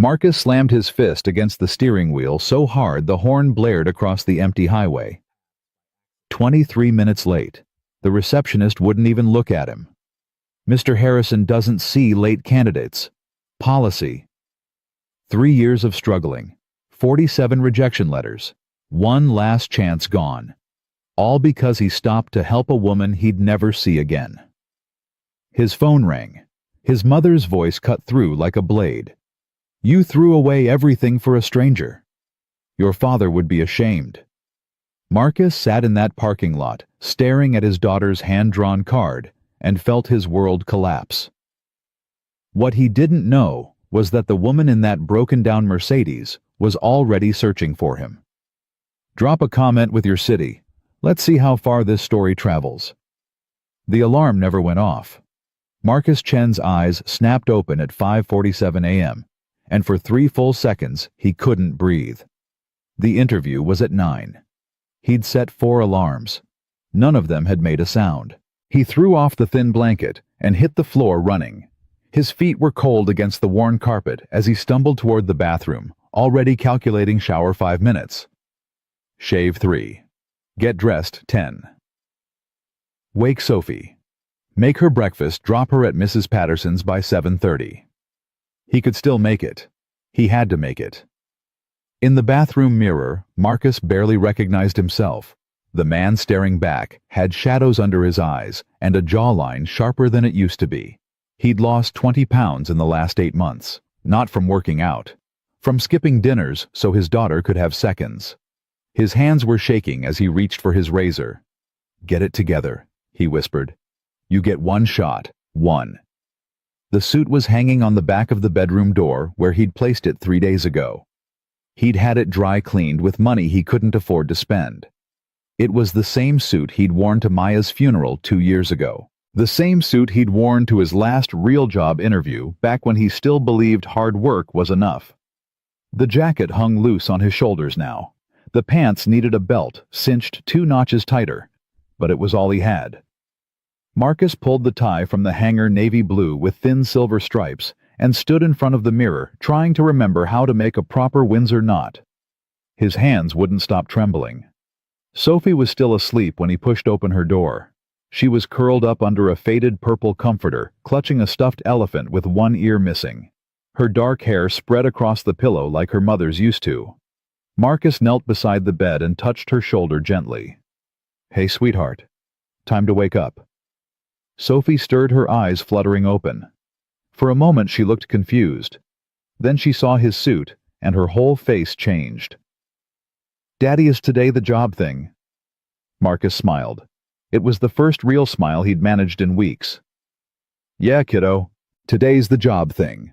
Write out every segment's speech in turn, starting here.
Marcus slammed his fist against the steering wheel so hard the horn blared across the empty highway. 23 minutes late. The receptionist wouldn't even look at him. Mr. Harrison doesn't see late candidates. Policy. 3 years of struggling. 47 rejection letters. One last chance gone. All because he stopped to help a woman he'd never see again. His phone rang. His mother's voice cut through like a blade. "You threw away everything for a stranger. Your father would be ashamed." Marcus sat in that parking lot, staring at his daughter's hand-drawn card, and felt his world collapse. What he didn't know was that the woman in that broken-down Mercedes was already searching for him. Drop a comment with your city. Let's see how far this story travels. The alarm never went off. Marcus Chen's eyes snapped open at 5:47 a.m., and for 3 full seconds he couldn't breathe. The interview was at 9. He'd set 4 alarms. None of them had made a sound. He threw off the thin blanket and hit the floor running. His feet were cold against the worn carpet as he stumbled toward the bathroom, already calculating shower 5 minutes. Shave 3. Get dressed 10. Wake Sophie. Make her breakfast, drop her at Mrs. Patterson's by 7:30. He could still make it. He had to make it. In the bathroom mirror, Marcus barely recognized himself. The man staring back had shadows under his eyes and a jawline sharper than it used to be. He'd lost 20 pounds in the last 8 months, not from working out, from skipping dinners so his daughter could have seconds. His hands were shaking as he reached for his razor. "Get it together," he whispered. "You get 1 shot, 1. The suit was hanging on the back of the bedroom door where he'd placed it 3 days ago. He'd had it dry cleaned with money he couldn't afford to spend. It was the same suit he'd worn to Maya's funeral 2 years ago. The same suit he'd worn to his last real job interview back when he still believed hard work was enough. The jacket hung loose on his shoulders now. The pants needed a belt, cinched 2 notches tighter, but it was all he had. Marcus pulled the tie from the hanger navy blue with thin silver stripes and stood in front of the mirror, trying to remember how to make a proper Windsor knot. His hands wouldn't stop trembling. Sophie was still asleep when he pushed open her door. She was curled up under a faded purple comforter, clutching a stuffed elephant with 1 ear missing. Her dark hair spread across the pillow like her mother's used to. Marcus knelt beside the bed and touched her shoulder gently. "Hey, sweetheart. Time to wake up." Sophie stirred, her eyes fluttering open. For a moment she looked confused. Then she saw his suit, and her whole face changed. "Daddy, is today the job thing?" Marcus smiled. It was the first real smile he'd managed in weeks. "Yeah, kiddo. Today's the job thing."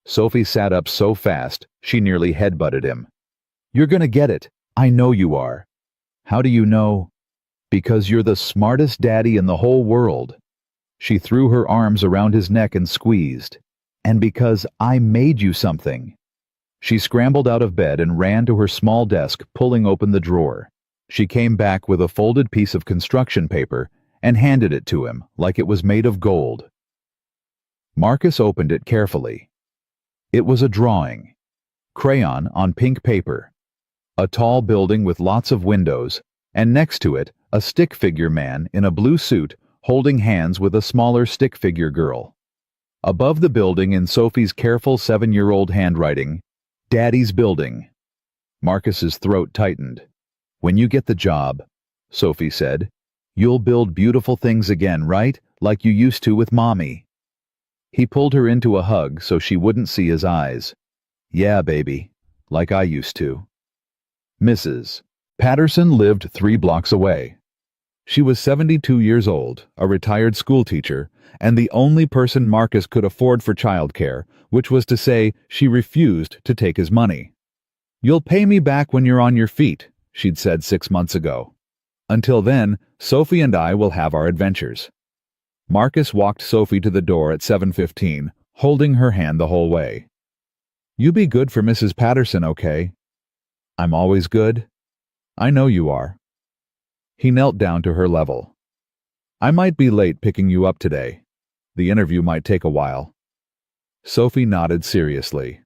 Sophie sat up so fast, she nearly headbutted him. "You're gonna get it. I know you are." "How do you know?" "Because you're the smartest daddy in the whole world." She threw her arms around his neck and squeezed. "And because I made you something." She scrambled out of bed and ran to her small desk, pulling open the drawer. She came back with a folded piece of construction paper and handed it to him like it was made of gold. Marcus opened it carefully. It was a drawing. Crayon on pink paper. A tall building with lots of windows, and next to it, a stick figure man in a blue suit holding hands with a smaller stick figure girl. Above the building, in Sophie's careful 7-year-old handwriting, "Daddy's building." Marcus's throat tightened. "When you get the job," Sophie said, "you'll build beautiful things again, right? Like you used to with Mommy." He pulled her into a hug so she wouldn't see his eyes. "Yeah, baby, like I used to." Mrs. Patterson lived 3 blocks away. She was 72 years old, a retired schoolteacher, and the only person Marcus could afford for childcare, which was to say she refused to take his money. "You'll pay me back when you're on your feet," she'd said 6 months ago. "Until then, Sophie and I will have our adventures." Marcus walked Sophie to the door at 7:15, holding her hand the whole way. "You be good for Mrs. Patterson, okay?" "I'm always good." "I know you are." He knelt down to her level. "I might be late picking you up today. The interview might take a while." Sophie nodded seriously.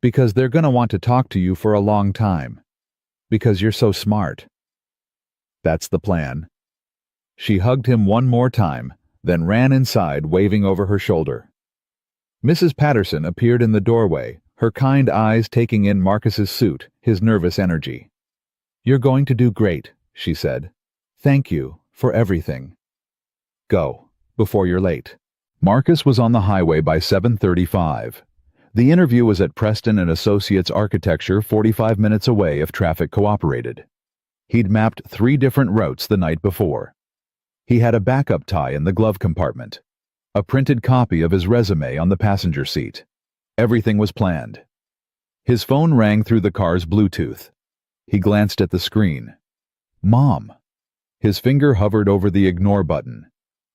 Because they're gonna want to talk to you for a long time. Because you're so smart. That's the plan. She hugged him one more time, then ran inside, waving over her shoulder. Mrs. Patterson appeared in the doorway, her kind eyes taking in Marcus's suit, his nervous energy. "You're going to do great," she said. "Thank you for everything. Go, before you're late." Marcus was on the highway by 7:35. The interview was at Preston and Associates Architecture, 45 minutes away if traffic cooperated. He'd mapped 3 different routes the night before. He had a backup tie in the glove compartment, a printed copy of his resume on the passenger seat. Everything was planned. His phone rang through the car's Bluetooth. He glanced at the screen. Mom. His finger hovered over the ignore button.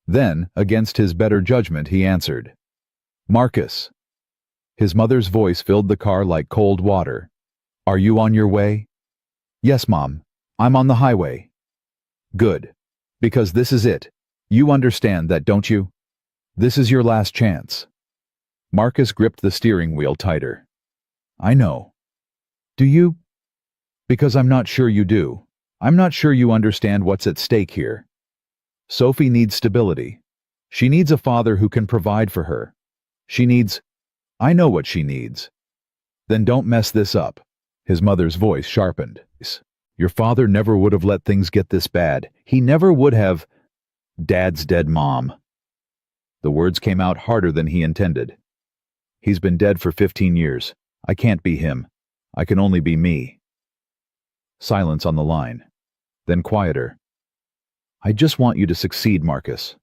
Then, against his better judgment, he answered. Marcus. His mother's voice filled the car like cold water. Are you on your way? Yes, Mom. I'm on the highway. Good. Because this is it. You understand that, don't you? This is your last chance. Marcus gripped the steering wheel tighter. I know. Do you? Because I'm not sure you do. I'm not sure you understand what's at stake here. Sophie needs stability. She needs a father who can provide for her. She needs... I know what she needs. Then don't mess this up. His mother's voice sharpened. Your father never would have let things get this bad. He never would have... Dad's dead, Mom. The words came out harder than he intended. He's been dead for 15 years. I can't be him. I can only be me. Silence on the line. Then quieter. I just want you to succeed, Marcus.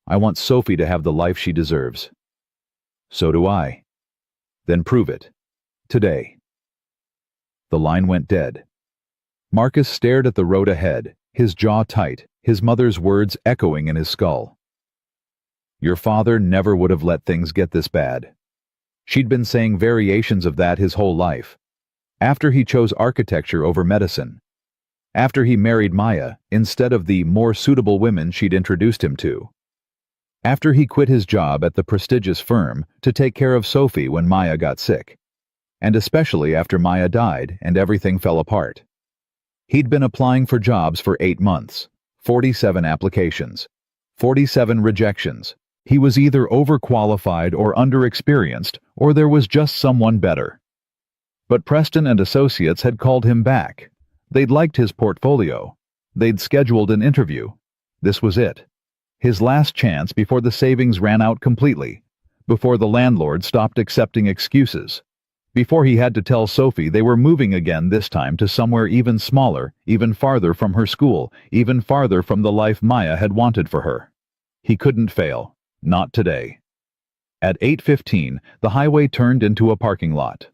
I want Sophie to have the life she deserves. So do I. Then prove it. Today. The line went dead. Marcus stared at the road ahead, his jaw tight, his mother's words echoing in his skull. Your father never would have let things get this bad. She'd been saying variations of that his whole life. After he chose architecture over medicine. After he married Maya instead of the more suitable women she'd introduced him to. After he quit his job at the prestigious firm to take care of Sophie when Maya got sick. And especially after Maya died and everything fell apart. He'd been applying for jobs for 8 months, 47 applications, 47 rejections. He was either overqualified or underexperienced, or there was just someone better. But Preston and Associates had called him back. They'd liked his portfolio. They'd scheduled an interview. This was it. His last chance before the savings ran out completely, before the landlord stopped accepting excuses, before he had to tell Sophie they were moving again, this time to somewhere even smaller, even farther from her school, even farther from the life Maya had wanted for her. He couldn't fail. Not today. At 8:15, the highway turned into a parking lot.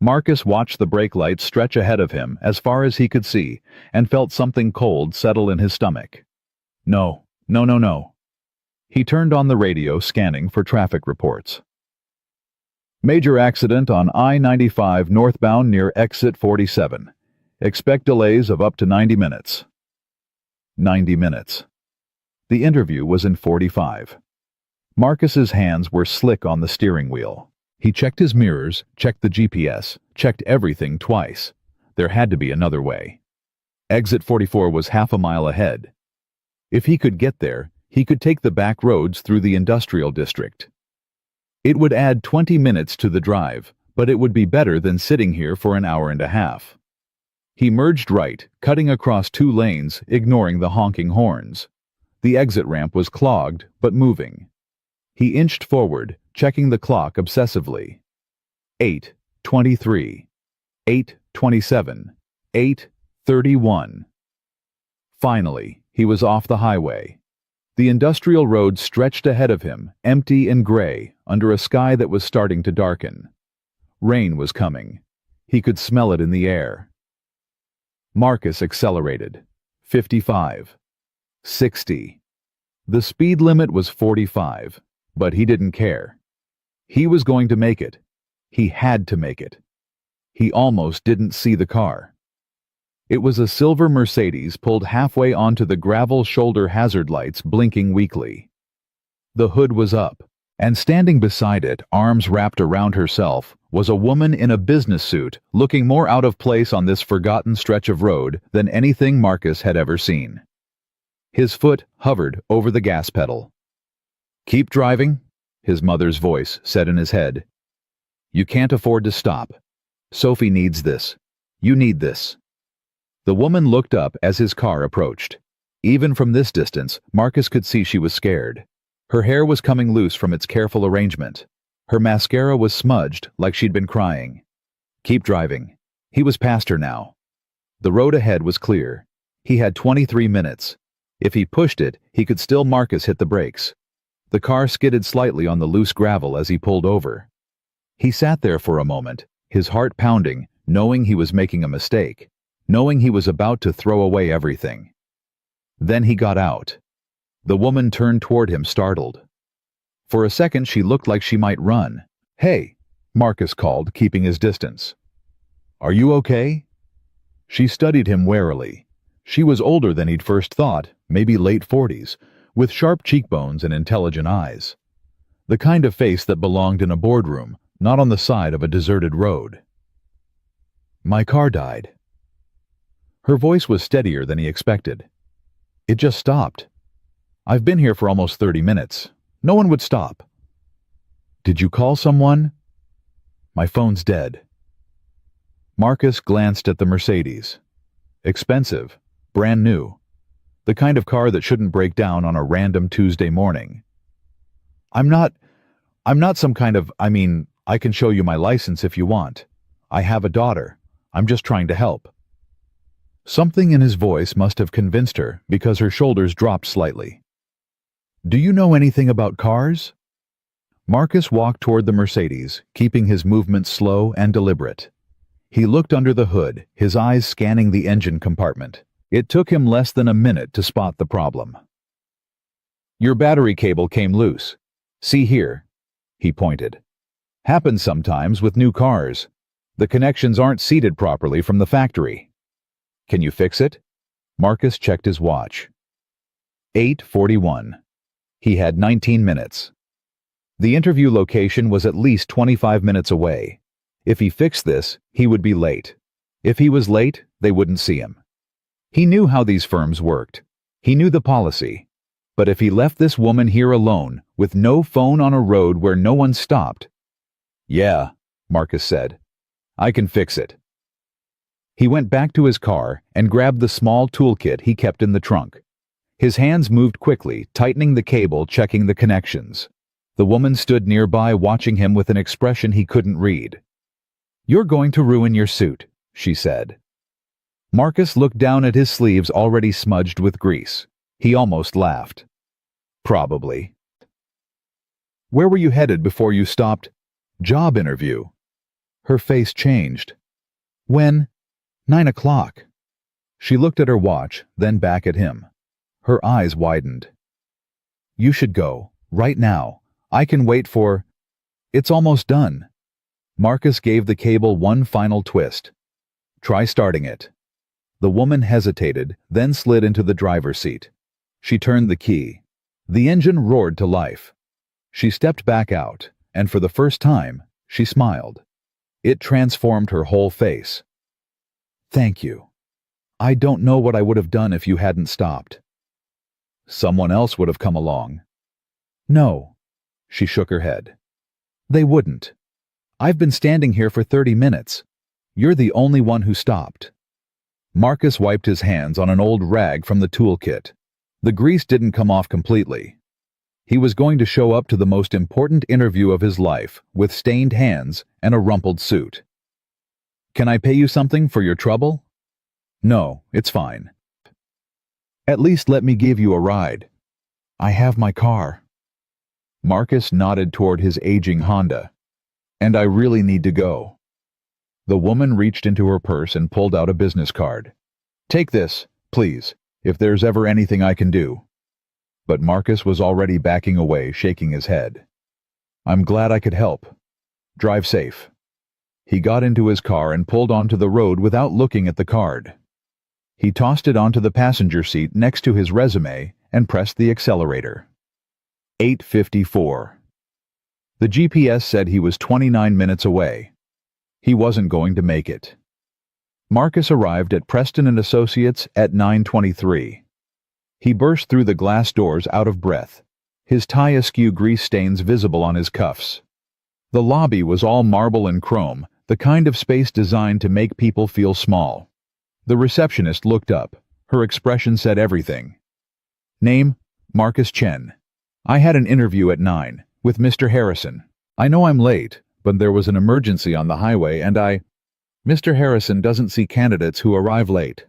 Marcus watched the brake lights stretch ahead of him as far as he could see and felt something cold settle in his stomach. No. He turned on the radio, scanning for traffic reports. Major accident on I-95 northbound near exit 47. Expect delays of up to 90 minutes. 90 minutes. The interview was in 45. Marcus's hands were slick on the steering wheel. He checked his mirrors, checked the GPS, checked everything twice. There had to be another way. Exit 44 was half a mile ahead. If he could get there, he could take the back roads through the industrial district. It would add 20 minutes to the drive, but it would be better than sitting here for an hour and a half. He merged right, cutting across 2 lanes, ignoring the honking horns. The exit ramp was clogged, but moving. He inched forward, checking the clock obsessively. 8:23. 8:27. 8:31. Finally, he was off the highway. The industrial road stretched ahead of him, empty and gray, under a sky that was starting to darken. Rain was coming. He could smell it in the air. Marcus accelerated. 55. 60. The speed limit was 45, but he didn't care. He was going to make it. He had to make it. He almost didn't see the car. It was a silver Mercedes pulled halfway onto the gravel, shoulder hazard lights blinking weakly. The hood was up, and standing beside it, arms wrapped around herself, was a woman in a business suit looking more out of place on this forgotten stretch of road than anything Marcus had ever seen. His foot hovered over the gas pedal. "Keep driving," his mother's voice said in his head. "You can't afford to stop. Sophie needs this. You need this." The woman looked up as his car approached. Even from this distance, Marcus could see she was scared. Her hair was coming loose from its careful arrangement. Her mascara was smudged like she'd been crying. Keep driving. He was past her now. The road ahead was clear. He had 23 minutes. If he pushed it, he could still. Marcus hit the brakes. The car skidded slightly on the loose gravel as he pulled over. He sat there for a moment, his heart pounding, knowing he was making a mistake, knowing he was about to throw away everything. Then he got out. The woman turned toward him, startled. For a second she looked like she might run. "Hey," Marcus called, keeping his distance. "Are you okay?" She studied him warily. She was older than he'd first thought, maybe late 40s, with sharp cheekbones and intelligent eyes. The kind of face that belonged in a boardroom, not on the side of a deserted road. "My car died." Her voice was steadier than he expected. "It just stopped. I've been here for almost 30 minutes. No one would stop." "Did you call someone?" "My phone's dead." Marcus glanced at the Mercedes. Expensive, brand new. The kind of car that shouldn't break down on a random Tuesday morning. I'm not some kind of, I can show you my license if you want. I have a daughter. I'm just trying to help." Something in his voice must have convinced her because her shoulders dropped slightly. "Do you know anything about cars?" Marcus walked toward the Mercedes, keeping his movements slow and deliberate. He looked under the hood, his eyes scanning the engine compartment. It took him less than a minute to spot the problem. "Your battery cable came loose. See here," he pointed. "Happens sometimes with new cars. The connections aren't seated properly from the factory. Can you fix it?" Marcus checked his watch. 8:41. He had 19 minutes. The interview location was at least 25 minutes away. If he fixed this, he would be late. If he was late, they wouldn't see him. He knew how these firms worked. He knew the policy. But if he left this woman here alone, with no phone on a road where no one stopped— "Yeah," Marcus said. "I can fix it." He went back to his car and grabbed the small toolkit he kept in the trunk. His hands moved quickly, tightening the cable, checking the connections. The woman stood nearby, watching him with an expression he couldn't read. "You're going to ruin your suit," she said. Marcus looked down at his sleeves already smudged with grease. He almost laughed. "Probably." "Where were you headed before you stopped?" "Job interview." Her face changed. "When?" 9 o'clock. She looked at her watch, then back at him. Her eyes widened. "You should go, right now. I can wait for—" "It's almost done." Marcus gave the cable one final twist. "Try starting it." The woman hesitated, then slid into the driver's seat. She turned the key. The engine roared to life. She stepped back out, and for the first time, she smiled. It transformed her whole face. "Thank you. I don't know what I would have done if you hadn't stopped." "Someone else would have come along." "No." She shook her head. "They wouldn't. I've been standing here for 30 minutes. You're the only one who stopped." Marcus wiped his hands on an old rag from the toolkit. The grease didn't come off completely. He was going to show up to the most important interview of his life with stained hands and a rumpled suit. "Can I pay you something for your trouble?" "No, it's fine." "At least let me give you a ride." "I have my car." Marcus nodded toward his aging Honda. "And I really need to go." The woman reached into her purse and pulled out a business card. "Take this, please, if there's ever anything I can do." But Marcus was already backing away, shaking his head. "I'm glad I could help. Drive safe." He got into his car and pulled onto the road without looking at the card. He tossed it onto the passenger seat next to his resume and pressed the accelerator. 8:54. The GPS said he was 29 minutes away. He wasn't going to make it. Marcus arrived at Preston and Associates at 9:23. He burst through the glass doors out of breath, his tie askew, grease stains visible on his cuffs. The lobby was all marble and chrome, the kind of space designed to make people feel small. The receptionist looked up. Her expression said everything. Name, Marcus Chen. I had an interview at 9, with Mr. Harrison. I know I'm late, but there was an emergency on the highway and Mr. Harrison doesn't see candidates who arrive late.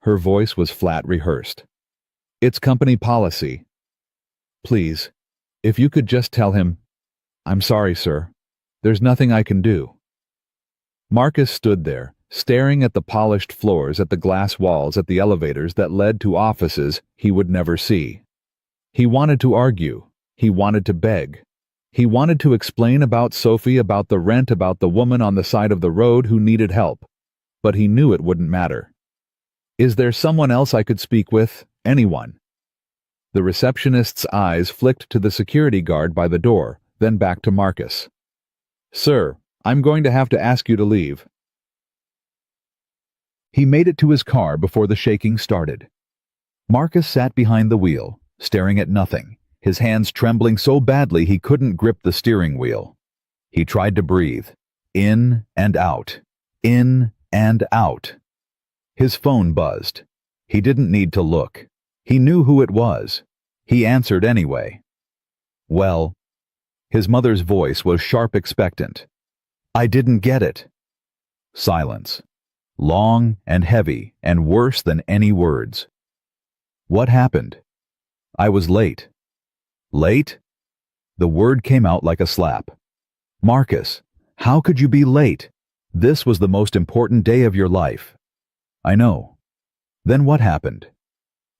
Her voice was flat, rehearsed. It's company policy. Please, if you could just tell him, I'm sorry, sir. There's nothing I can do. Marcus stood there, staring at the polished floors, at the glass walls, at the elevators that led to offices he would never see. He wanted to argue. He wanted to beg. He wanted to explain about Sophie, about the rent, about the woman on the side of the road who needed help. But he knew it wouldn't matter. Is there someone else I could speak with? Anyone? The receptionist's eyes flicked to the security guard by the door, then back to Marcus. Sir, I'm going to have to ask you to leave. He made it to his car before the shaking started. Marcus sat behind the wheel, staring at nothing, his hands trembling so badly he couldn't grip the steering wheel. He tried to breathe, in and out, in and out. His phone buzzed. He didn't need to look. He knew who it was. He answered anyway. Well, his mother's voice was sharp, expectant. I didn't get it. Silence. Long and heavy and worse than any words. What happened? I was late. Late? The word came out like a slap. Marcus, how could you be late? This was the most important day of your life. I know. Then what happened?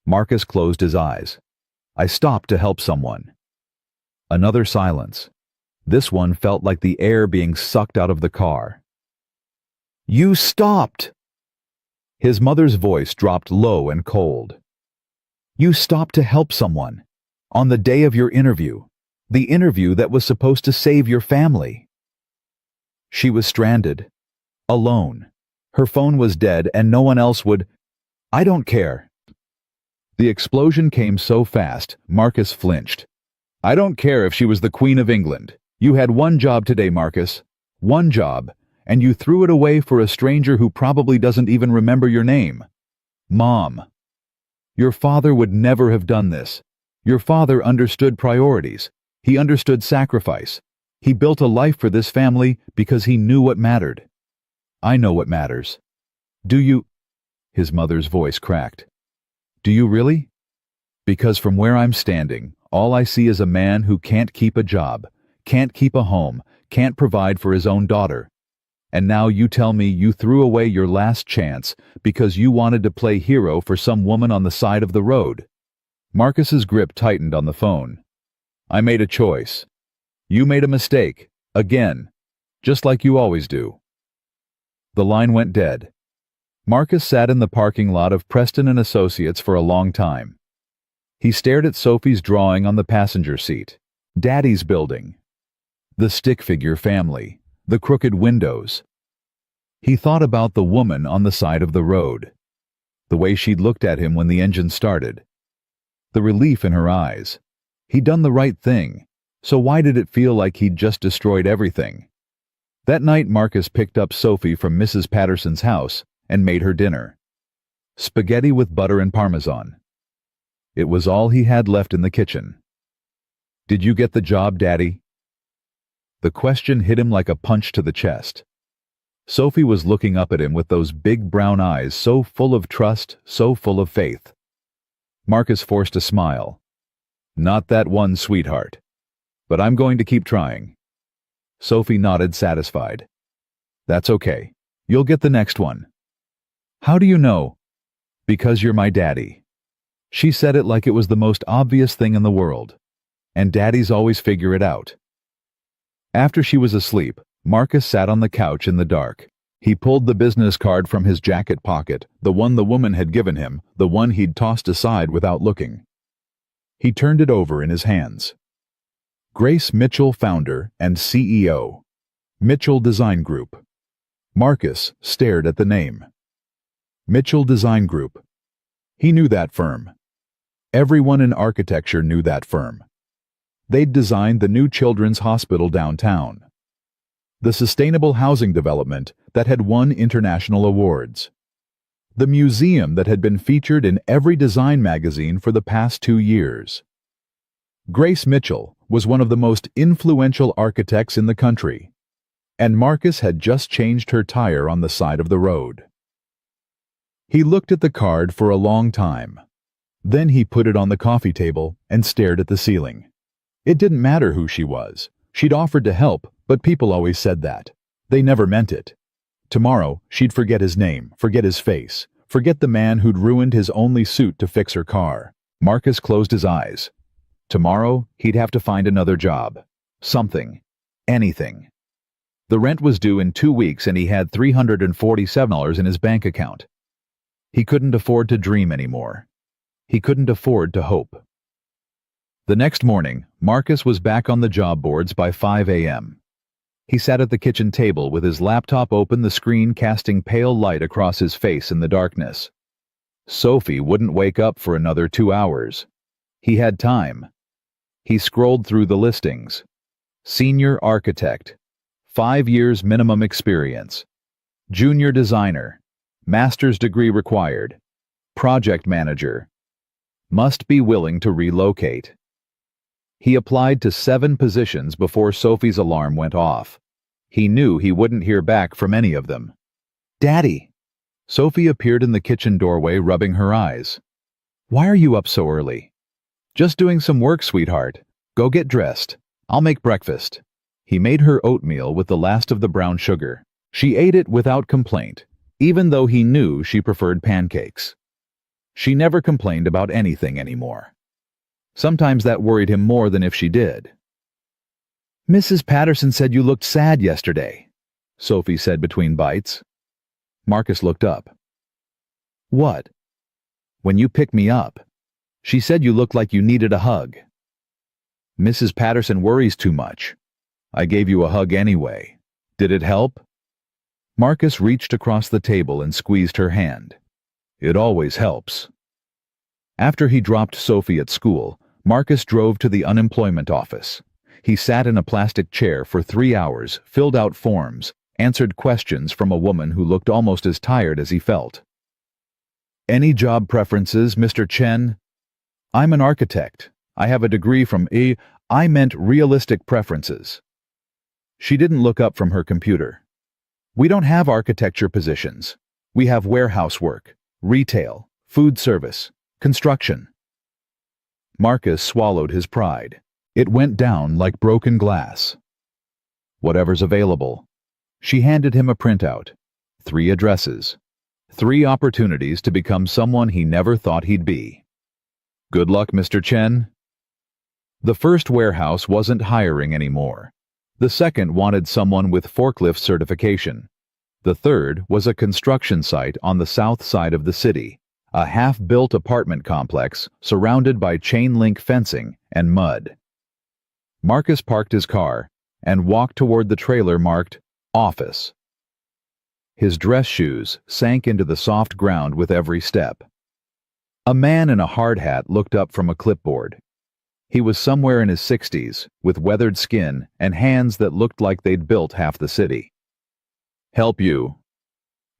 Marcus closed his eyes. I stopped to help someone. Another silence. This one felt like the air being sucked out of the car. You stopped! His mother's voice dropped low and cold. You stopped to help someone. On the day of your interview. The interview that was supposed to save your family. She was stranded. Alone. Her phone was dead and no one else would... I don't care. The explosion came so fast, Marcus flinched. I don't care if she was the Queen of England. You had one job today, Marcus. One job. And you threw it away for a stranger who probably doesn't even remember your name. Mom. Your father would never have done this. Your father understood priorities. He understood sacrifice. He built a life for this family because he knew what mattered. I know what matters. Do you... His mother's voice cracked. Do you really? Because from where I'm standing, all I see is a man who can't keep a job, can't keep a home, can't provide for his own daughter. And now you tell me you threw away your last chance because you wanted to play hero for some woman on the side of the road. Marcus's grip tightened on the phone. I made a choice. You made a mistake. Again. Just like you always do. The line went dead. Marcus sat in the parking lot of Preston and Associates for a long time. He stared at Sophie's drawing on the passenger seat. Daddy's building. The stick figure family. The crooked windows. He thought about the woman on the side of the road. The way she'd looked at him when the engine started. The relief in her eyes. He'd done the right thing, so why did it feel like he'd just destroyed everything? That night Marcus picked up Sophie from Mrs. Patterson's house and made her dinner. Spaghetti with butter and parmesan. It was all he had left in the kitchen. Did you get the job, Daddy? The question hit him like a punch to the chest. Sophie was looking up at him with those big brown eyes so full of trust, so full of faith. Marcus forced a smile. Not that one, sweetheart. But I'm going to keep trying. Sophie nodded, satisfied. That's okay. You'll get the next one. How do you know? Because you're my daddy. She said it like it was the most obvious thing in the world. And daddies always figure it out. After she was asleep, Marcus sat on the couch in the dark. He pulled the business card from his jacket pocket, the one the woman had given him, the one he'd tossed aside without looking. He turned it over in his hands. Grace Mitchell, founder and CEO. Mitchell Design Group. Marcus stared at the name. Mitchell Design Group. He knew that firm. Everyone in architecture knew that firm. They'd designed the new children's hospital downtown, the sustainable housing development that had won international awards, the museum that had been featured in every design magazine for the past 2 years. Grace Mitchell was one of the most influential architects in the country, and Marcus had just changed her tire on the side of the road. He looked at the card for a long time. Then he put it on the coffee table and stared at the ceiling. It didn't matter who she was. She'd offered to help, but people always said that. They never meant it. Tomorrow, she'd forget his name, forget his face, forget the man who'd ruined his only suit to fix her car. Marcus closed his eyes. Tomorrow, he'd have to find another job. Something. Anything. The rent was due in 2 weeks and he had $347 in his bank account. He couldn't afford to dream anymore. He couldn't afford to hope. The next morning, Marcus was back on the job boards by 5 a.m. He sat at the kitchen table with his laptop open, the screen casting pale light across his face in the darkness. Sophie wouldn't wake up for another 2 hours. He had time. He scrolled through the listings. Senior architect. 5 years minimum experience. Junior designer. Master's degree required. Project manager. Must be willing to relocate. He applied to 7 positions before Sophie's alarm went off. He knew he wouldn't hear back from any of them. "Daddy!" Sophie appeared in the kitchen doorway, rubbing her eyes. "Why are you up so early?" "Just doing some work, sweetheart. Go get dressed. I'll make breakfast." He made her oatmeal with the last of the brown sugar. She ate it without complaint, even though he knew she preferred pancakes. She never complained about anything anymore. Sometimes that worried him more than if she did. "Mrs. Patterson said you looked sad yesterday," Sophie said between bites. Marcus looked up. "What?" "When you picked me up. She said you looked like you needed a hug." "Mrs. Patterson worries too much. I gave you a hug anyway. Did it help?" Marcus reached across the table and squeezed her hand. "It always helps." After he dropped Sophie at school, Marcus drove to the unemployment office. He sat in a plastic chair for 3 hours, filled out forms, answered questions from a woman who looked almost as tired as he felt. "Any job preferences, Mr. Chen?" "I'm an architect. I have a degree from I meant realistic preferences." She didn't look up from her computer. "We don't have architecture positions. We have warehouse work, retail, food service, construction." Marcus swallowed his pride. It went down like broken glass. "Whatever's available." She handed him a printout. 3 addresses. 3 opportunities to become someone he never thought he'd be. "Good luck, Mr. Chen." The first warehouse wasn't hiring anymore. The second wanted someone with forklift certification. The third was a construction site on the south side of the city, a half-built apartment complex surrounded by chain-link fencing and mud. Marcus parked his car and walked toward the trailer marked Office. His dress shoes sank into the soft ground with every step. A man in a hard hat looked up from a clipboard. He was somewhere in his 60s, with weathered skin and hands that looked like they'd built half the city. "Help you?"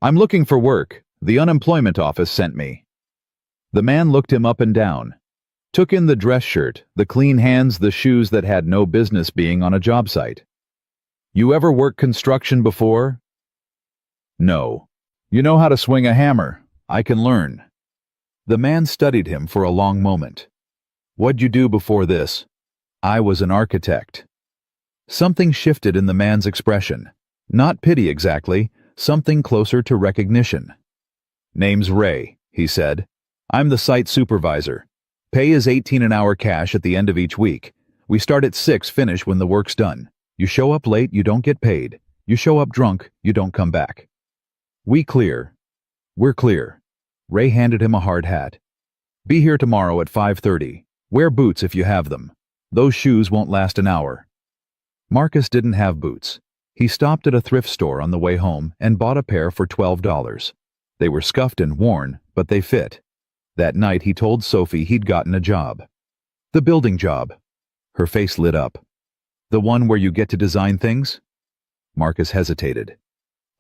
"I'm looking for work. The unemployment office sent me." The man looked him up and down, took in the dress shirt, the clean hands, the shoes that had no business being on a job site. "You ever worked construction before?" "No." "You know how to swing a hammer. I can learn." The man studied him for a long moment. "What'd you do before this?" "I was an architect." Something shifted in the man's expression. Not pity exactly, something closer to recognition. "Name's Ray," he said. "I'm the site supervisor. Pay is $18 an hour cash at the end of each week. We start at 6, finish when the work's done. You show up late, you don't get paid. You show up drunk, you don't come back." "We clear." "We're clear." Ray handed him a hard hat. "Be here tomorrow at 5:30. Wear boots if you have them. Those shoes won't last an hour." Marcus didn't have boots. He stopped at a thrift store on the way home and bought a pair for $12. They were scuffed and worn, but they fit. That night he told Sophie he'd gotten a job. The building job. Her face lit up. The one where you get to design things? Marcus hesitated.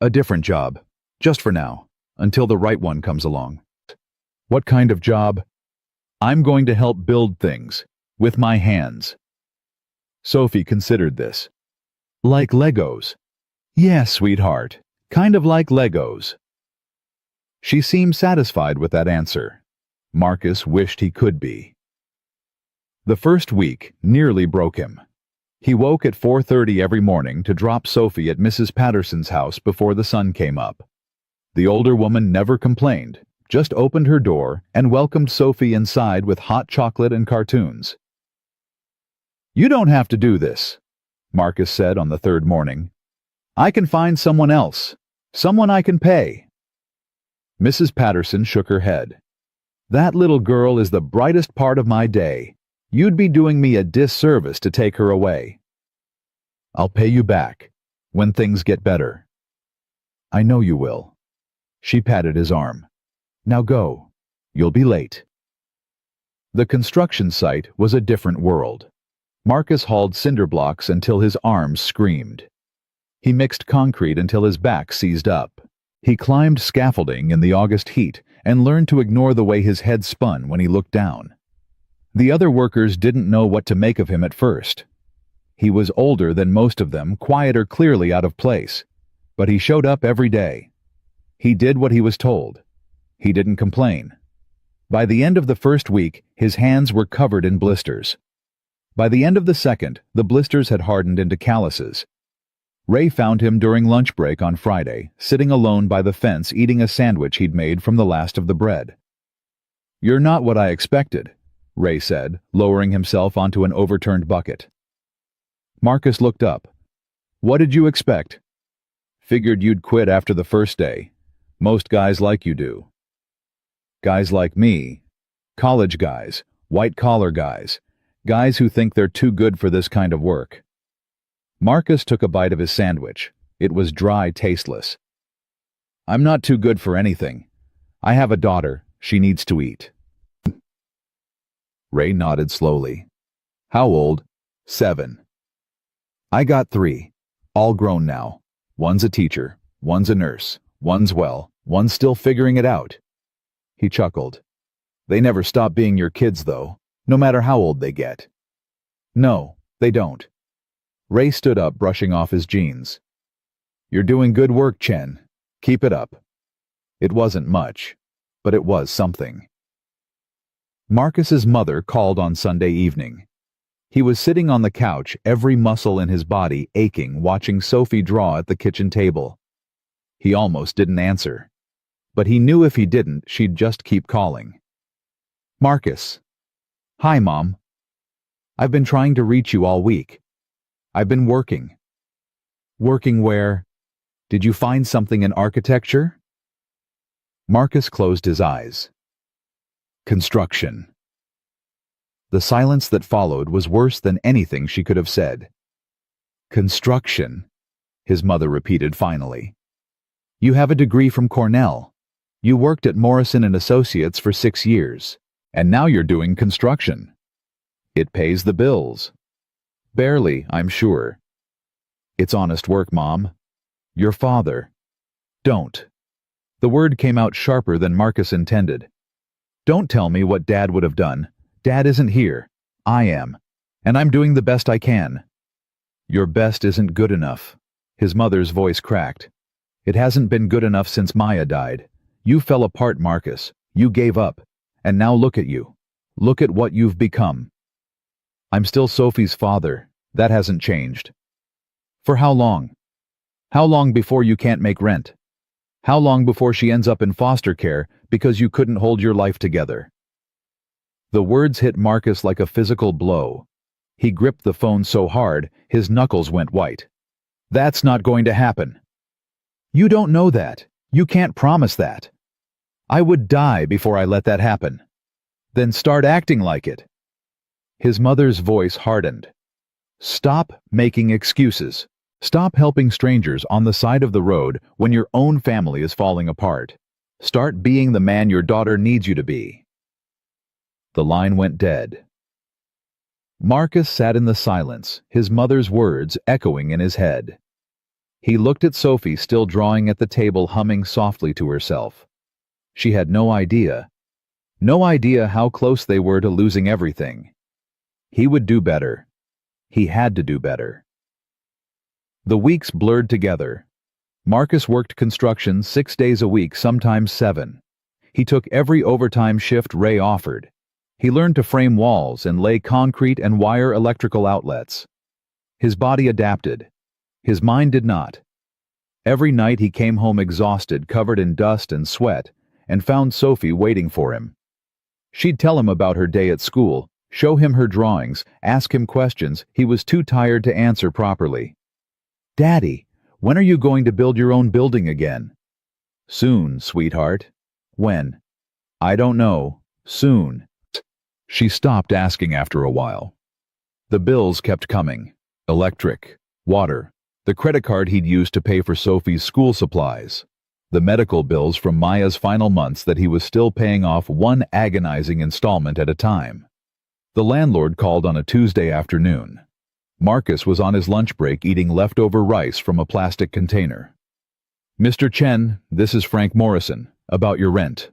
A different job. Just for now, until the right one comes along. What kind of job? I'm going to help build things. With my hands. Sophie considered this. Like Legos. Yes, sweetheart. Kind of like Legos. She seemed satisfied with that answer. Marcus wished he could be. The first week nearly broke him. He woke at 4:30 every morning to drop Sophie at Mrs. Patterson's house before the sun came up. The older woman never complained, just opened her door and welcomed Sophie inside with hot chocolate and cartoons. You don't have to do this, Marcus said on the third morning. I can find someone else, someone I can pay. Mrs. Patterson shook her head. That little girl is the brightest part of my day. You'd be doing me a disservice to take her away. I'll pay you back, when things get better. I know you will. She patted his arm. Now go. You'll be late. The construction site was a different world. Marcus hauled cinder blocks until his arms screamed. He mixed concrete until his back seized up. He climbed scaffolding in the August heat and learned to ignore the way his head spun when he looked down. The other workers didn't know what to make of him at first. He was older than most of them, quieter, clearly out of place. But he showed up every day. He did what he was told. He didn't complain. By the end of the first week, his hands were covered in blisters. By the end of the second, the blisters had hardened into calluses. Ray found him during lunch break on Friday, sitting alone by the fence eating a sandwich he'd made from the last of the bread. You're not what I expected, Ray said, lowering himself onto an overturned bucket. Marcus looked up. What did you expect? Figured you'd quit after the first day. Most guys like you do. Guys like me. College guys. White-collar guys. Guys who think they're too good for this kind of work. Marcus took a bite of his sandwich. It was dry, tasteless. I'm not too good for anything. I have a daughter. She needs to eat. Ray nodded slowly. How old? 7. I got 3. All grown now. One's a teacher. One's a nurse. One's one's still figuring it out. He chuckled. They never stop being your kids, though. No matter how old they get. No, they don't. Ray stood up, brushing off his jeans. You're doing good work, Chen. Keep it up. It wasn't much, but it was something. Marcus's mother called on Sunday evening. He was sitting on the couch, every muscle in his body aching, watching Sophie draw at the kitchen table. He almost didn't answer. But he knew if he didn't, she'd just keep calling. Marcus. Hi, Mom. I've been trying to reach you all week. I've been working. Working where? Did you find something in architecture? Marcus closed his eyes. Construction. The silence that followed was worse than anything she could have said. Construction, his mother repeated finally. You have a degree from Cornell. You worked at Morrison & Associates for 6 years. And now you're doing construction. It pays the bills. Barely, I'm sure. It's honest work, Mom. Your father. Don't. The word came out sharper than Marcus intended. Don't tell me what Dad would have done. Dad isn't here. I am. And I'm doing the best I can. Your best isn't good enough. His mother's voice cracked. It hasn't been good enough since Maya died. You fell apart, Marcus. You gave up. And now look at you. Look at what you've become. I'm still Sophie's father. That hasn't changed. For how long? How long before you can't make rent? How long before she ends up in foster care because you couldn't hold your life together? The words hit Marcus like a physical blow. He gripped the phone so hard, his knuckles went white. That's not going to happen. You don't know that. You can't promise that. I would die before I let that happen. Then start acting like it. His mother's voice hardened. Stop making excuses. Stop helping strangers on the side of the road when your own family is falling apart. Start being the man your daughter needs you to be. The line went dead. Marcus sat in the silence, his mother's words echoing in his head. He looked at Sophie still drawing at the table, humming softly to herself. She had no idea how close they were to losing everything. He would do better. He had to do better. The weeks blurred together. Marcus worked construction 6 days a week, sometimes 7. He took every overtime shift Ray offered. He learned to frame walls and lay concrete and wire electrical outlets. His body adapted. His mind did not. Every night he came home exhausted, covered in dust and sweat, and found Sophie waiting for him. She'd tell him about her day at school, show him her drawings, ask him questions he was too tired to answer properly. "Daddy, when are you going to build your own building again?" "Soon, sweetheart." "When?" "I don't know. Soon." She stopped asking after a while. The bills kept coming. Electric, water, the credit card he'd used to pay for Sophie's school supplies, the medical bills from Maya's final months that he was still paying off one agonizing installment at a time. The landlord called on a Tuesday afternoon. Marcus was on his lunch break eating leftover rice from a plastic container. "Mr. Chen, this is Frank Morrison, about your rent."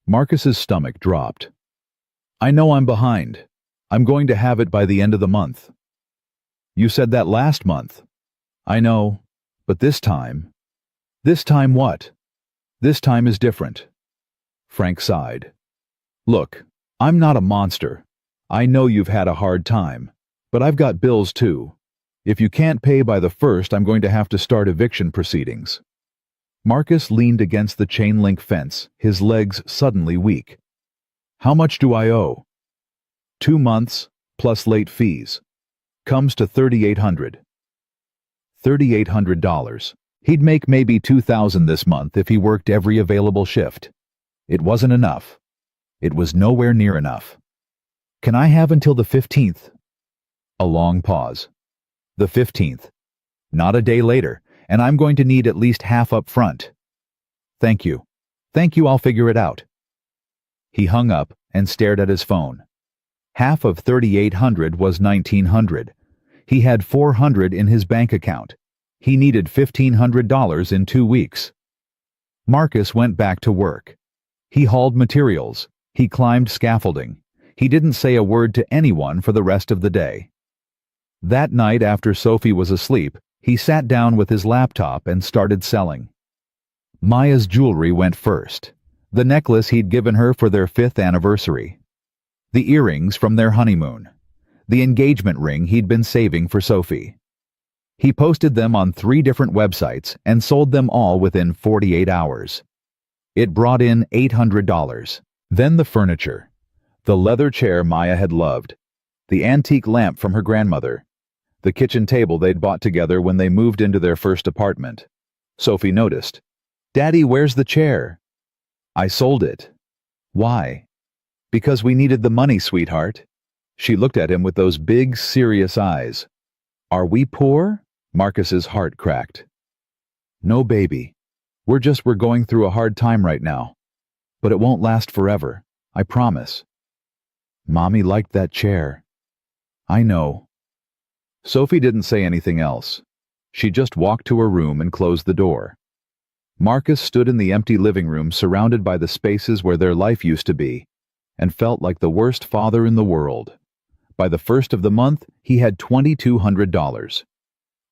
Marcus's stomach dropped. "I know I'm behind. I'm going to have it by the end of the month." "You said that last month." "I know, but this time..." "This time what?" "This time is different." Frank sighed. "Look, I'm not a monster. I know you've had a hard time, but I've got bills too. If you can't pay by the 1st, I'm going to have to start eviction proceedings." Marcus leaned against the chain-link fence, his legs suddenly weak. "How much do I owe?" 2 months, plus late fees. Comes to $3,800. $3,800. He'd make maybe $2,000 this month if he worked every available shift. It wasn't enough. It was nowhere near enough. "Can I have until the 15th? A long pause. "The 15th. Not a day later, and I'm going to need at least half up front." "Thank you. Thank you, I'll figure it out." He hung up and stared at his phone. Half of $3,800 was $1,900. He had $400 in his bank account. He needed $1,500 in 2 weeks. Marcus went back to work. He hauled materials. He climbed scaffolding. He didn't say a word to anyone for the rest of the day. That night, after Sophie was asleep, he sat down with his laptop and started selling. Maya's jewelry went first. The necklace he'd given her for their 5th anniversary. The earrings from their honeymoon. The engagement ring he'd been saving for Sophie. He posted them on 3 different websites and sold them all within 48 hours. It brought in $800. Then the furniture. The leather chair Maya had loved. The antique lamp from her grandmother. The kitchen table they'd bought together when they moved into their first apartment. Sophie noticed. "Daddy, where's the chair?" "I sold it." "Why?" "Because we needed the money, sweetheart." She looked at him with those big, serious eyes. "Are we poor?" Marcus's heart cracked. "No, baby. We're going through a hard time right now. But it won't last forever. I promise." "Mommy liked that chair." "I know." Sophie didn't say anything else. She just walked to her room and closed the door. Marcus stood in the empty living room surrounded by the spaces where their life used to be, and felt like the worst father in the world. By the 1st of the month, he had $2,200.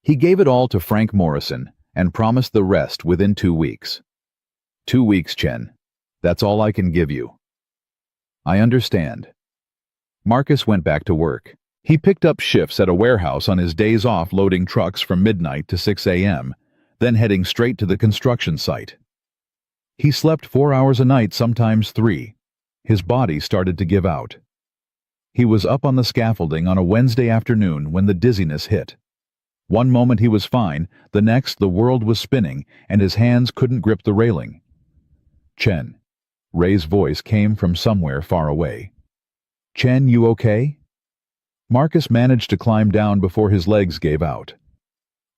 He gave it all to Frank Morrison and promised the rest within 2 weeks. 2 weeks, Chen. That's all I can give you." "I understand." Marcus went back to work. He picked up shifts at a warehouse on his days off, loading trucks from midnight to 6 a.m., then heading straight to the construction site. He slept 4 hours a night, sometimes 3. His body started to give out. He was up on the scaffolding on a Wednesday afternoon when the dizziness hit. One moment he was fine, the next the world was spinning, and his hands couldn't grip the railing. "Chen." Ray's voice came from somewhere far away. "Chen, you okay?" Marcus managed to climb down before his legs gave out.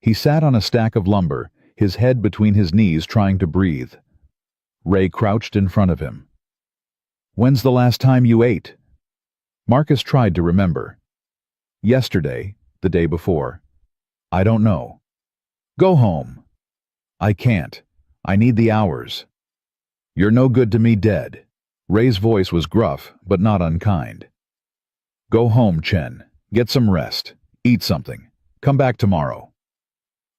He sat on a stack of lumber, his head between his knees trying to breathe. Ray crouched in front of him. "When's the last time you ate?" Marcus tried to remember. "Yesterday, the day before." "I don't know." "Go home." "I can't. I need the hours." "You're no good to me dead." Ray's voice was gruff, but not unkind. "Go home, Chen. Get some rest. Eat something. Come back tomorrow."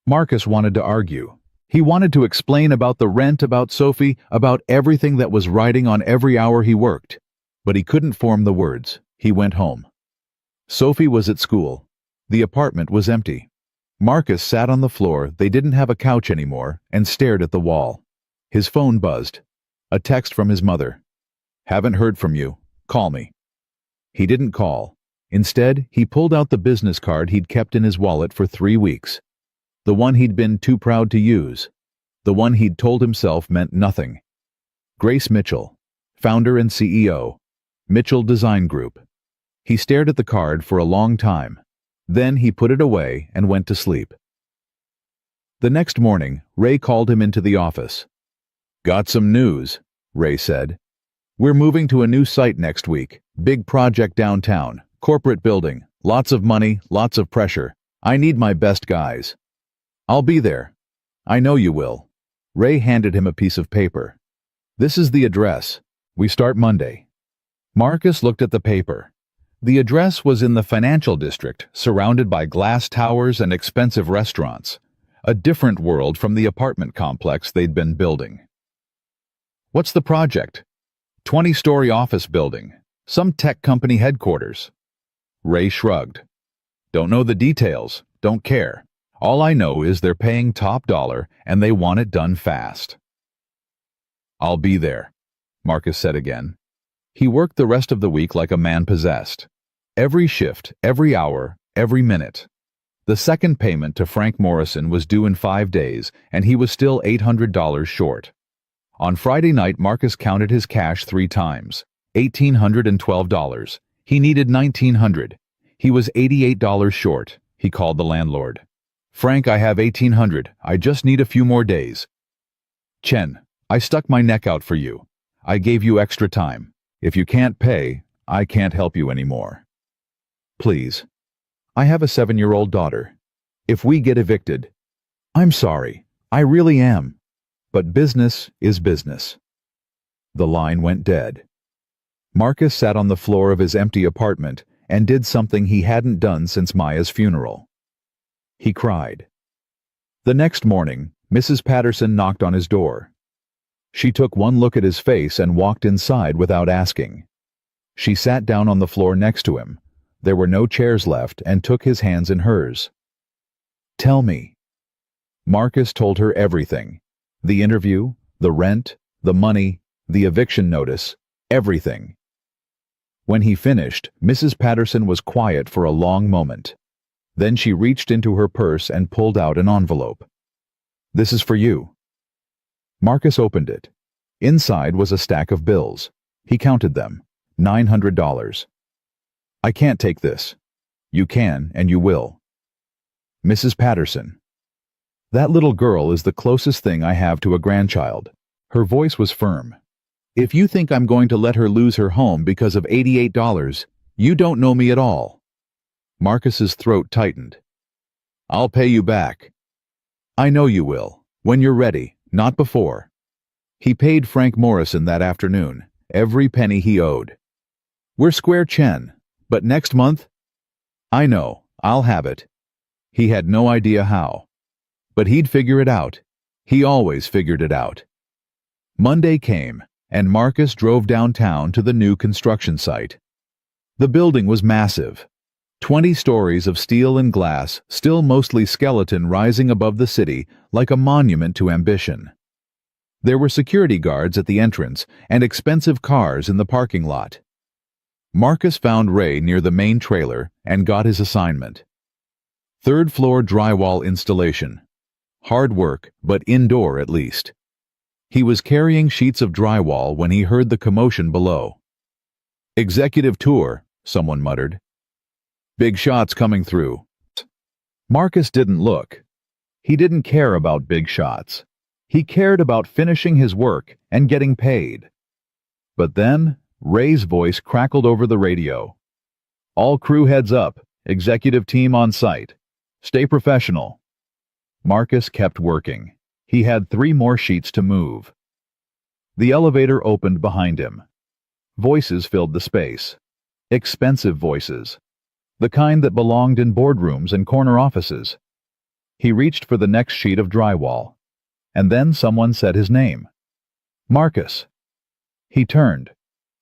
Marcus wanted to argue. He wanted to explain about the rent, about Sophie, about everything that was riding on every hour he worked. But he couldn't form the words. He went home. Sophie was at school. The apartment was empty. Marcus sat on the floor, they didn't have a couch anymore, and stared at the wall. His phone buzzed. A text from his mother. "Haven't heard from you. Call me." He didn't call. Instead, he pulled out the business card he'd kept in his wallet for 3 weeks. The one he'd been too proud to use. The one he'd told himself meant nothing. Grace Mitchell, founder and CEO, Mitchell Design Group. He stared at the card for a long time. Then he put it away and went to sleep. The next morning, Ray called him into the office. "Got some news," Ray said. "We're moving to a new site next week. Big project downtown. Corporate building. Lots of money, lots of pressure. I need my best guys." "I'll be there." "I know you will." Ray handed him a piece of paper. "This is the address. We start Monday." Marcus looked at the paper. The address was in the financial district, surrounded by glass towers and expensive restaurants. A different world from the apartment complex they'd been building. "What's the project?" 20-story office building. Some tech company headquarters." Ray shrugged. "Don't know the details. Don't care. All I know is they're paying top dollar and they want it done fast." "I'll be there," Marcus said again. He worked the rest of the week like a man possessed. Every shift, every hour, every minute. The second payment to Frank Morrison was due in 5 days, and he was still $800 short. On Friday night, Marcus counted his cash 3 times. $1,812. He needed $1,900. He was $88 short. He called the landlord. "Frank, I have $1,800. I just need a few more days." "Chen, I stuck my neck out for you. I gave you extra time. If you can't pay, I can't help you anymore. Please. I have a 7-year-old daughter. If we get evicted..." "I'm sorry. I really am. But business is business." The line went dead. Marcus sat on the floor of his empty apartment and did something he hadn't done since Maya's funeral. He cried. The next morning, Mrs. Patterson knocked on his door. She took one look at his face and walked inside without asking. She sat down on the floor next to him. There were no chairs left, and took his hands in hers. "Tell me." Marcus told her everything. The interview, the rent, the money, the eviction notice, everything. When he finished, Mrs. Patterson was quiet for a long moment. Then she reached into her purse and pulled out an envelope. "This is for you." Marcus opened it. Inside was a stack of bills. He counted them. $900. "I can't take this." "You can, and you will." "Mrs. Patterson." "That little girl is the closest thing I have to a grandchild." Her voice was firm. "If you think I'm going to let her lose her home because of $88, you don't know me at all." Marcus's throat tightened. "I'll pay you back." "I know you will. When you're ready, not before." He paid Frank Morrison that afternoon, every penny he owed. "We're square, Chen. But next month..." "I know. I'll have it." He had no idea how. But he'd figure it out. He always figured it out. Monday came, and Marcus drove downtown to the new construction site. The building was massive. 20 stories of steel and glass, still mostly skeleton, rising above the city like a monument to ambition. There were security guards at the entrance and expensive cars in the parking lot. Marcus found Ray near the main trailer and got his assignment. 3rd floor drywall installation. Hard work, but indoor at least. He was carrying sheets of drywall when he heard the commotion below. "Executive tour," someone muttered. "Big shots coming through." Marcus didn't look. He didn't care about big shots. He cared about finishing his work and getting paid. But then, Ray's voice crackled over the radio. "All crew heads up. Executive team on site. Stay professional." Marcus kept working. He had 3 more sheets to move. The elevator opened behind him. Voices filled the space. Expensive voices. The kind that belonged in boardrooms and corner offices. He reached for the next sheet of drywall. And then someone said his name. "Marcus." He turned.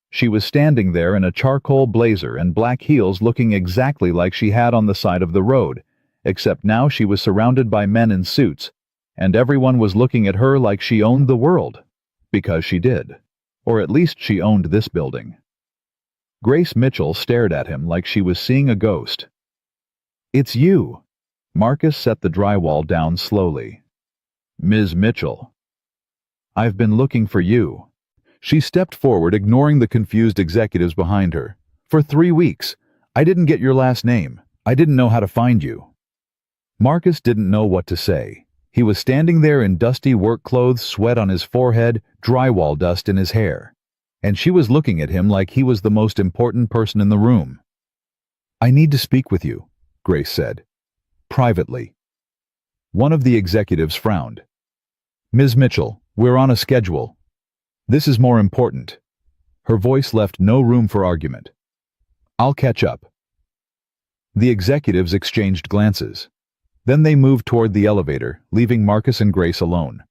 She was standing there in a charcoal blazer and black heels, looking exactly like she had on the side of the road, except now she was surrounded by men in suits, and everyone was looking at her like she owned the world. Because she did. Or at least she owned this building. Grace Mitchell stared at him like she was seeing a ghost. "It's you." Marcus set the drywall down slowly. "Ms. Mitchell." "I've been looking for you." She stepped forward, ignoring the confused executives behind her. "For 3 weeks. I didn't get your last name. I didn't know how to find you." Marcus didn't know what to say. He was standing there in dusty work clothes, sweat on his forehead, drywall dust in his hair. And she was looking at him like he was the most important person in the room. "I need to speak with you," Grace said. "Privately." One of the executives frowned. "Ms. Mitchell, we're on a schedule. This is more important." Her voice left no room for argument. "I'll catch up." The executives exchanged glances. Then they moved toward the elevator, leaving Marcus and Grace alone.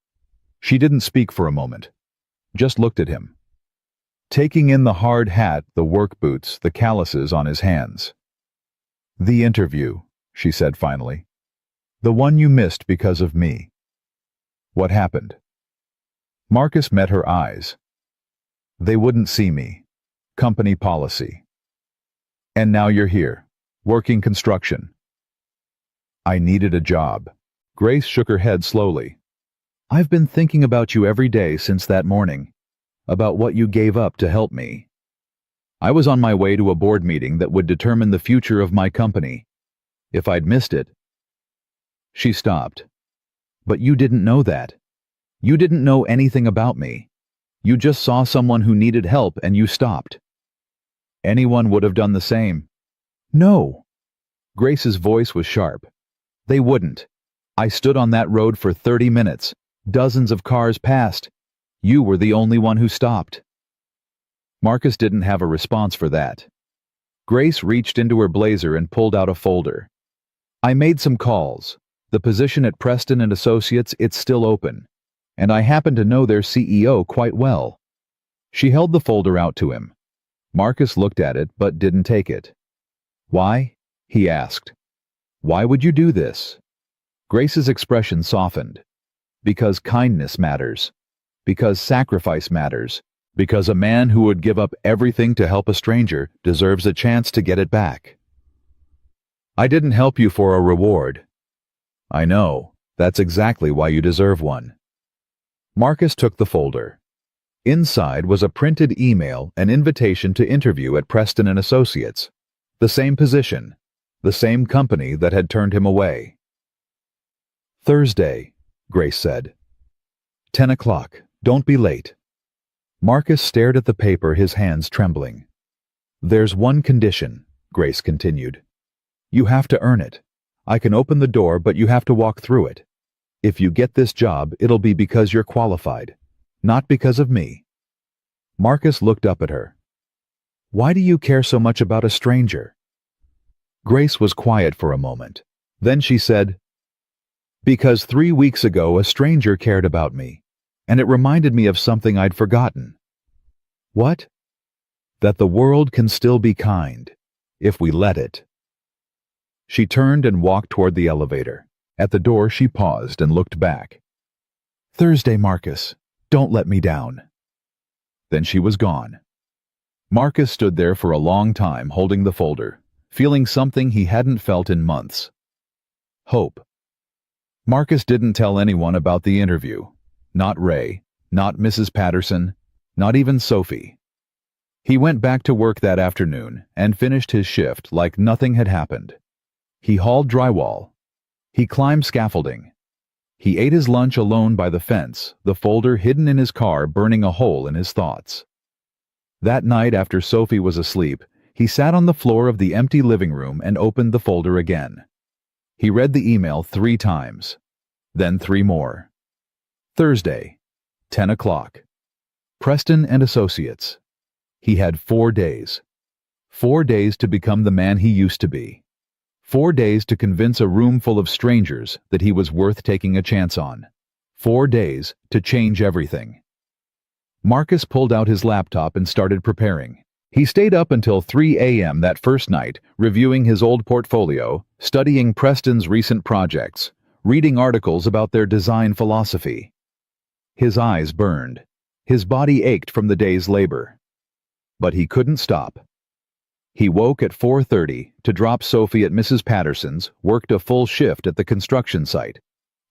She didn't speak for a moment. Just looked at him. Taking in the hard hat, the work boots, the calluses on his hands. "The interview," she said finally. "The one you missed because of me." "What happened?" Marcus met her eyes. "They wouldn't see me. Company policy. And now you're here, working construction." "I needed a job." Grace shook her head slowly. "I've been thinking about you every day since that morning, about what you gave up to help me. I was on my way to a board meeting that would determine the future of my company. If I'd missed it..." She stopped. "But you didn't know that. You didn't know anything about me. You just saw someone who needed help and you stopped." "Anyone would have done the same." "No." Grace's voice was sharp. "They wouldn't. I stood on that road for 30 minutes. Dozens of cars passed. You were the only one who stopped." Marcus didn't have a response for that. Grace reached into her blazer and pulled out a folder. "I made some calls. The position at Preston and Associates, it's still open. And I happen to know their CEO quite well." She held the folder out to him. Marcus looked at it but didn't take it. "Why?" he asked. "Why would you do this?" Grace's expression softened. "Because kindness matters. Because sacrifice matters. Because a man who would give up everything to help a stranger deserves a chance to get it back." "I didn't help you for a reward." "I know. That's exactly why you deserve one." Marcus took the folder. Inside was a printed email, an invitation to interview at Preston and Associates. The same position. The same company that had turned him away. "Thursday," Grace said. 10 o'clock. Don't be late." Marcus stared at the paper, his hands trembling. "There's one condition," Grace continued. "You have to earn it. I can open the door, but you have to walk through it. If you get this job, it'll be because you're qualified, not because of me." Marcus looked up at her. "Why do you care so much about a stranger?" Grace was quiet for a moment. Then she said, "Because 3 weeks ago a stranger cared about me, and it reminded me of something I'd forgotten." "What?" "That the world can still be kind, if we let it." She turned and walked toward the elevator. At the door she paused and looked back. "Thursday, Marcus. Don't let me down." Then she was gone. Marcus stood there for a long time holding the folder, feeling something he hadn't felt in months. Hope. Marcus didn't tell anyone about the interview. Not Ray, not Mrs. Patterson, not even Sophie. He went back to work that afternoon and finished his shift like nothing had happened. He hauled drywall. He climbed scaffolding. He ate his lunch alone by the fence, the folder hidden in his car burning a hole in his thoughts. That night, after Sophie was asleep, he sat on the floor of the empty living room and opened the folder again. He read the email 3 times, then 3 more. Thursday, 10 o'clock. Preston and Associates. He had 4 days. 4 days to become the man he used to be. 4 days to convince a room full of strangers that he was worth taking a chance on. 4 days to change everything. Marcus pulled out his laptop and started preparing. He stayed up until 3 a.m. that first night, reviewing his old portfolio, studying Preston's recent projects, reading articles about their design philosophy. His eyes burned. His body ached from the day's labor. But he couldn't stop. He woke at 4:30 to drop Sophie at Mrs. Patterson's, worked a full shift at the construction site,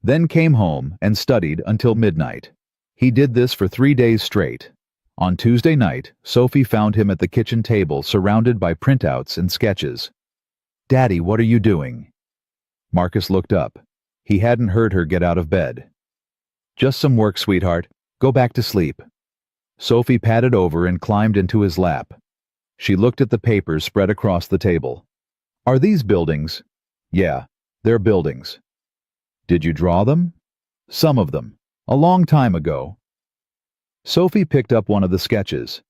then came home and studied until midnight. He did this for 3 days straight. On Tuesday night, Sophie found him at the kitchen table surrounded by printouts and sketches. "Daddy, what are you doing?" Marcus looked up. He hadn't heard her get out of bed. "Just some work, sweetheart. Go back to sleep." Sophie padded over and climbed into his lap. She looked at the papers spread across the table. "Are these buildings?" "Yeah, they're buildings." "Did you draw them?" "Some of them. A long time ago." Sophie picked up one of the sketches.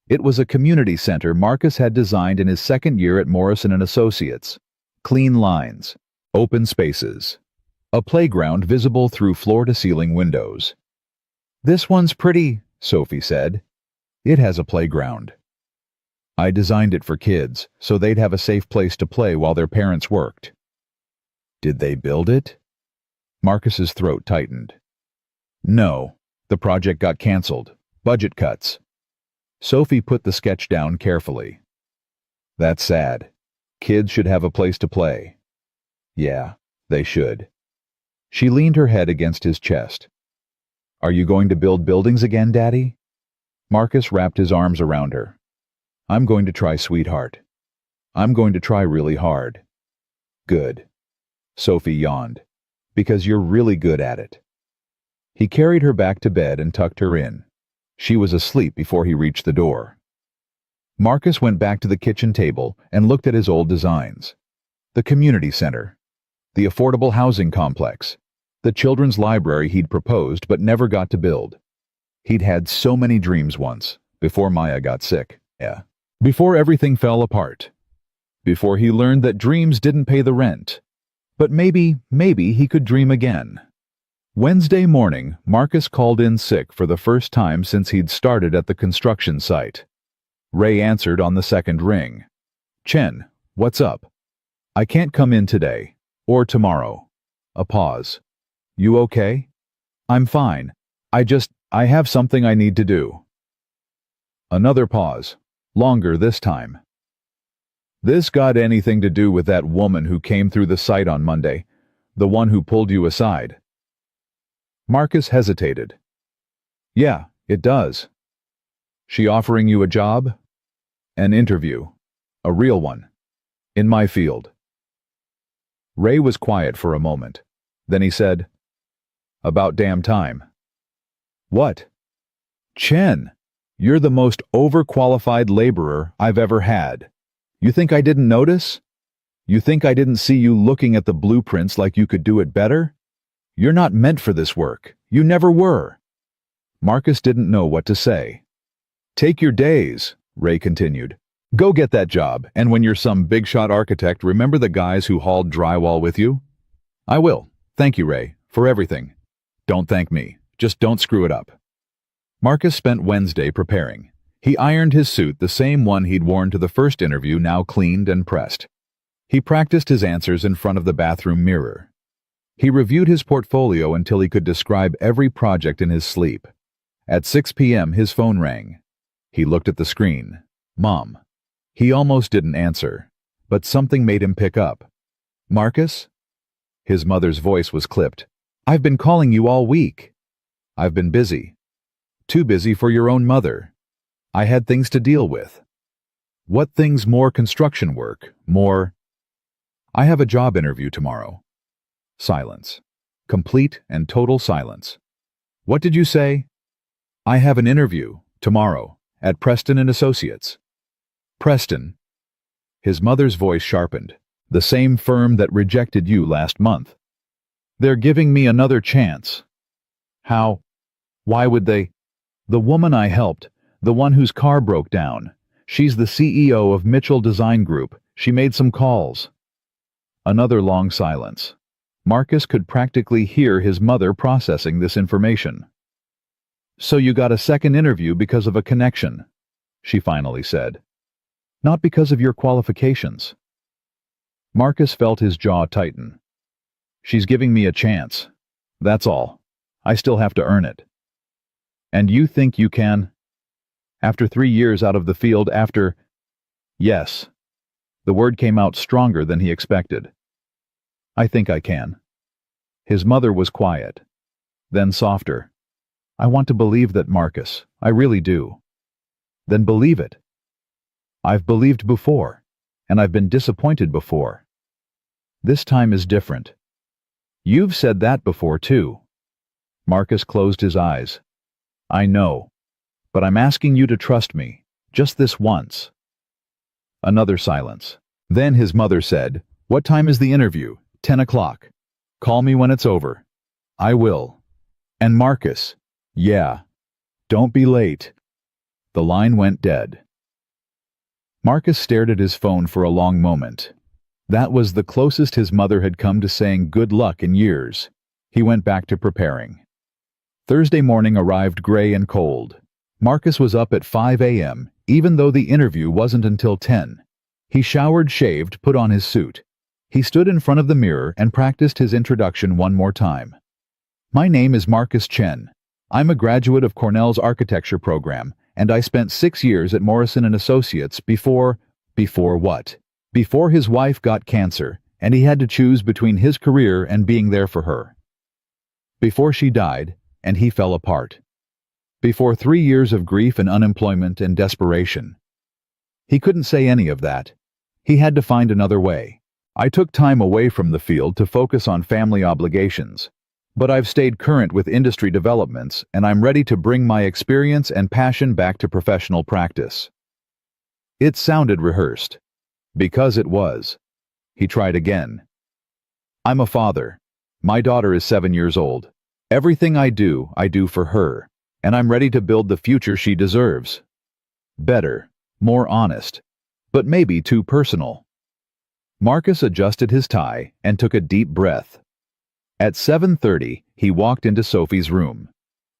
It was a community center Marcus had designed in his second year at Morrison & Associates. Clean lines, open spaces, a playground visible through floor-to-ceiling windows. "This one's pretty," Sophie said. "It has a playground. I designed it for kids, so they'd have a safe place to play while their parents worked." "Did they build it?" Marcus's throat tightened. "No, the project got canceled. Budget cuts." Sophie put the sketch down carefully. "That's sad. Kids should have a place to play." "Yeah, they should." She leaned her head against his chest. "Are you going to build buildings again, Daddy?" Marcus wrapped his arms around her. "I'm going to try, sweetheart. I'm going to try really hard." "Good." Sophie yawned. "Because you're really good at it." He carried her back to bed and tucked her in. She was asleep before he reached the door. Marcus went back to the kitchen table and looked at his old designs. The community center, the affordable housing complex, the children's library he'd proposed but never got to build. He'd had so many dreams once, before Maya got sick. Yeah. Before everything fell apart. Before he learned that dreams didn't pay the rent. But maybe he could dream again. Wednesday morning, Marcus called in sick for the first time since he'd started at the construction site. Ray answered on the second ring. "Chen, what's up?" "I can't come in today. Or tomorrow." A pause. "You okay?" "I'm fine. I have something I need to do." Another pause. Longer this time. "This got anything to do with that woman who came through the site on Monday? The one who pulled you aside?" Marcus hesitated. "Yeah, it does." "She offering you a job?" "An interview. A real one. In my field." Ray was quiet for a moment. Then he said, "About damn time." "What?" "Chen, you're the most overqualified laborer I've ever had. You think I didn't notice? You think I didn't see you looking at the blueprints like you could do it better? You're not meant for this work. You never were." Marcus didn't know what to say. "Take your days," Ray continued. "Go get that job, and when you're some big-shot architect, remember the guys who hauled drywall with you?" "I will. Thank you, Ray, for everything." "Don't thank me. Just don't screw it up." Marcus spent Wednesday preparing. He ironed his suit, the same one he'd worn to the first interview, now cleaned and pressed. He practiced his answers in front of the bathroom mirror. He reviewed his portfolio until he could describe every project in his sleep. At 6 p.m. his phone rang. He looked at the screen. Mom. He almost didn't answer, but something made him pick up. "Marcus?" His mother's voice was clipped. "I've been calling you all week." "I've been busy." "Too busy for your own mother." "I had things to deal with." "What things? More construction work? More?" "I have a job interview tomorrow." Silence. Complete and total silence. What did you say? I have an interview, tomorrow, at Preston and Associates. Preston. His mother's voice sharpened. The same firm that rejected you last month. They're giving me another chance. How? Why would they? The woman I helped, the one whose car broke down, she's the CEO of Mitchell Design Group. She made some calls. Another long silence. Marcus could practically hear his mother processing this information. So you got a second interview because of a connection, she finally said. Not because of your qualifications. Marcus felt his jaw tighten. She's giving me a chance. That's all. I still have to earn it. And you think you can? After 3 years out of the field, after... Yes. The word came out stronger than he expected. I think I can. His mother was quiet. Then softer. I want to believe that, Marcus. I really do. Then believe it. I've believed before, and I've been disappointed before. This time is different. You've said that before, too. Marcus closed his eyes. I know, but I'm asking you to trust me, just this once. Another silence. Then his mother said, What time is the interview? 10 o'clock. Call me when it's over. I will. And Marcus, yeah. Don't be late. The line went dead. Marcus stared at his phone for a long moment. That was the closest his mother had come to saying good luck in years. He went back to preparing. Thursday morning arrived gray and cold. Marcus was up at 5 a.m., even though the interview wasn't until 10. He showered, shaved, put on his suit. He stood in front of the mirror and practiced his introduction one more time. My name is Marcus Chen. I'm a graduate of Cornell's architecture program, and I spent 6 years at Morrison & Associates before what? Before his wife got cancer, and he had to choose between his career and being there for her. Before she died, and he fell apart. Before 3 years of grief and unemployment and desperation. He couldn't say any of that. He had to find another way. I took time away from the field to focus on family obligations. But I've stayed current with industry developments, and I'm ready to bring my experience and passion back to professional practice. It sounded rehearsed. Because it was. He tried again. I'm a father. My daughter is 7 years old. Everything I do for her, and I'm ready to build the future she deserves. Better, more honest, but maybe too personal. Marcus adjusted his tie and took a deep breath. At 7:30, he walked into Sophie's room.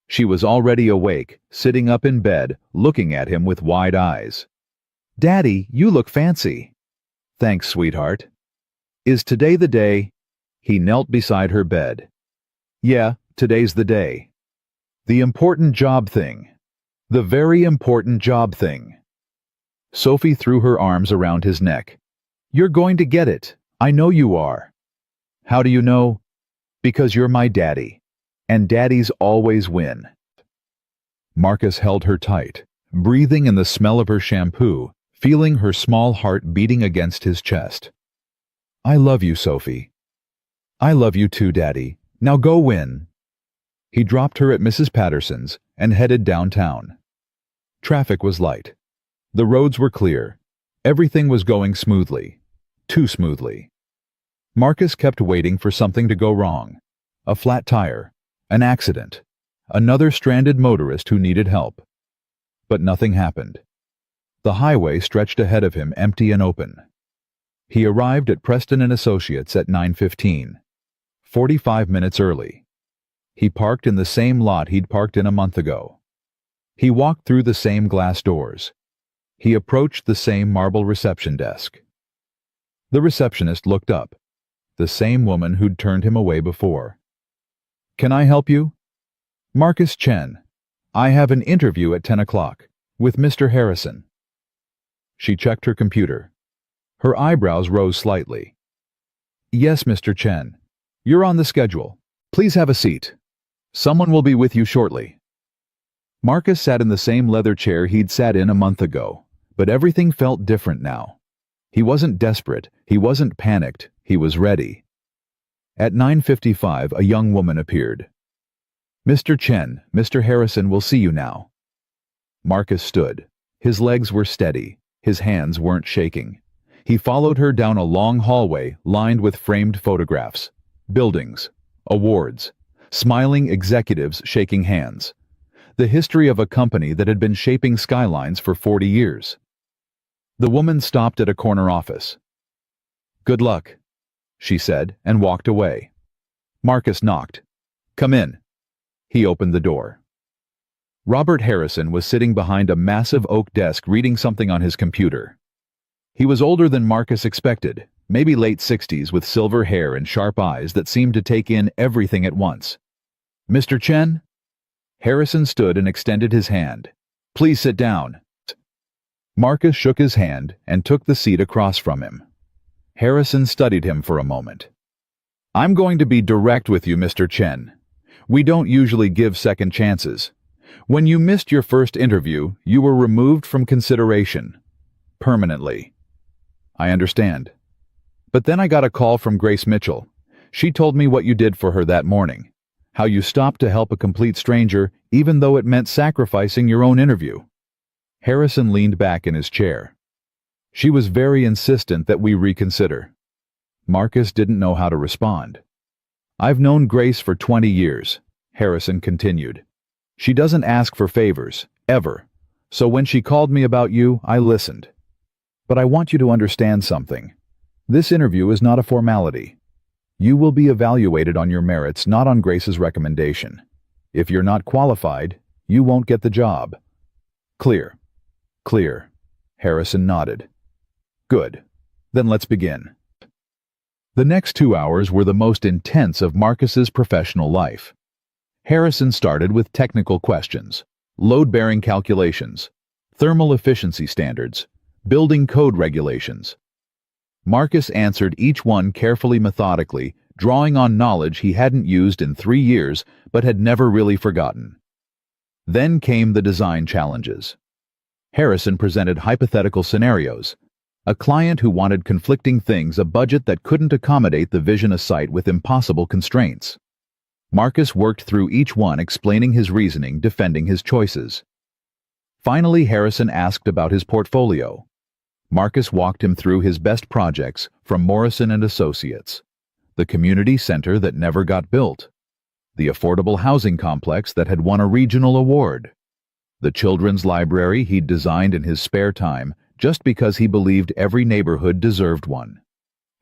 She was already awake, sitting up in bed, looking at him with wide eyes. Daddy, you look fancy. Thanks, sweetheart. Is today the day? He knelt beside her bed. Yeah, today's the day. The important job thing. The very important job thing. Sophie threw her arms around his neck. You're going to get it. I know you are. How do you know? Because you're my daddy. And daddies always win. Marcus held her tight, breathing in the smell of her shampoo, feeling her small heart beating against his chest. I love you, Sophie. I love you too, Daddy. Now go win. He dropped her at Mrs. Patterson's and headed downtown. Traffic was light. The roads were clear. Everything was going smoothly. Too smoothly. Marcus kept waiting for something to go wrong. A flat tire. An accident. Another stranded motorist who needed help. But nothing happened. The highway stretched ahead of him, empty and open. He arrived at Preston & Associates at 9:15, 45 minutes early. He parked in the same lot he'd parked in a month ago. He walked through the same glass doors. He approached the same marble reception desk. The receptionist looked up, the same woman who'd turned him away before. Can I help you? Marcus Chen. I have an interview at 10 o'clock, with Mr. Harrison. She checked her computer. Her eyebrows rose slightly. Yes, Mr. Chen. You're on the schedule. Please have a seat. Someone will be with you shortly. Marcus sat in the same leather chair he'd sat in a month ago, but everything felt different now. He wasn't desperate, he wasn't panicked, he was ready. At 9:55, a young woman appeared. "Mr. Chen, Mr. Harrison will see you now." Marcus stood. His legs were steady. His hands weren't shaking. He followed her down a long hallway lined with framed photographs, buildings, awards, smiling executives shaking hands. The history of a company that had been shaping skylines for 40 years. The woman stopped at a corner office. "Good luck," she said, and walked away. Marcus knocked. "Come in." He opened the door. Robert Harrison was sitting behind a massive oak desk reading something on his computer. He was older than Marcus expected, maybe late 60s, with silver hair and sharp eyes that seemed to take in everything at once. "Mr. Chen?" Harrison stood and extended his hand. "Please sit down." Marcus shook his hand and took the seat across from him. Harrison studied him for a moment. "I'm going to be direct with you, Mr. Chen. We don't usually give second chances. When you missed your first interview, you were removed from consideration. Permanently. I understand. But then I got a call from Grace Mitchell. She told me what you did for her that morning. How you stopped to help a complete stranger, even though it meant sacrificing your own interview." Harrison leaned back in his chair. "She was very insistent that we reconsider." Marcus didn't know how to respond. "I've known Grace for 20 years, Harrison continued. "She doesn't ask for favors, ever. So when she called me about you, I listened. But I want you to understand something. This interview is not a formality. You will be evaluated on your merits, not on Grace's recommendation. If you're not qualified, you won't get the job." "Clear." "Clear." Harrison nodded. "Good. Then let's begin." The next 2 hours were the most intense of Marcus's professional life. Harrison started with technical questions, load-bearing calculations, thermal efficiency standards, building code regulations. Marcus answered each one carefully, methodically, drawing on knowledge he hadn't used in 3 years but had never really forgotten. Then came the design challenges. Harrison presented hypothetical scenarios. A client who wanted conflicting things, a budget that couldn't accommodate the vision, a site with impossible constraints. Marcus worked through each one, explaining his reasoning, defending his choices. Finally, Harrison asked about his portfolio. Marcus walked him through his best projects from Morrison and Associates. The community center that never got built. The affordable housing complex that had won a regional award. The children's library he'd designed in his spare time just because he believed every neighborhood deserved one.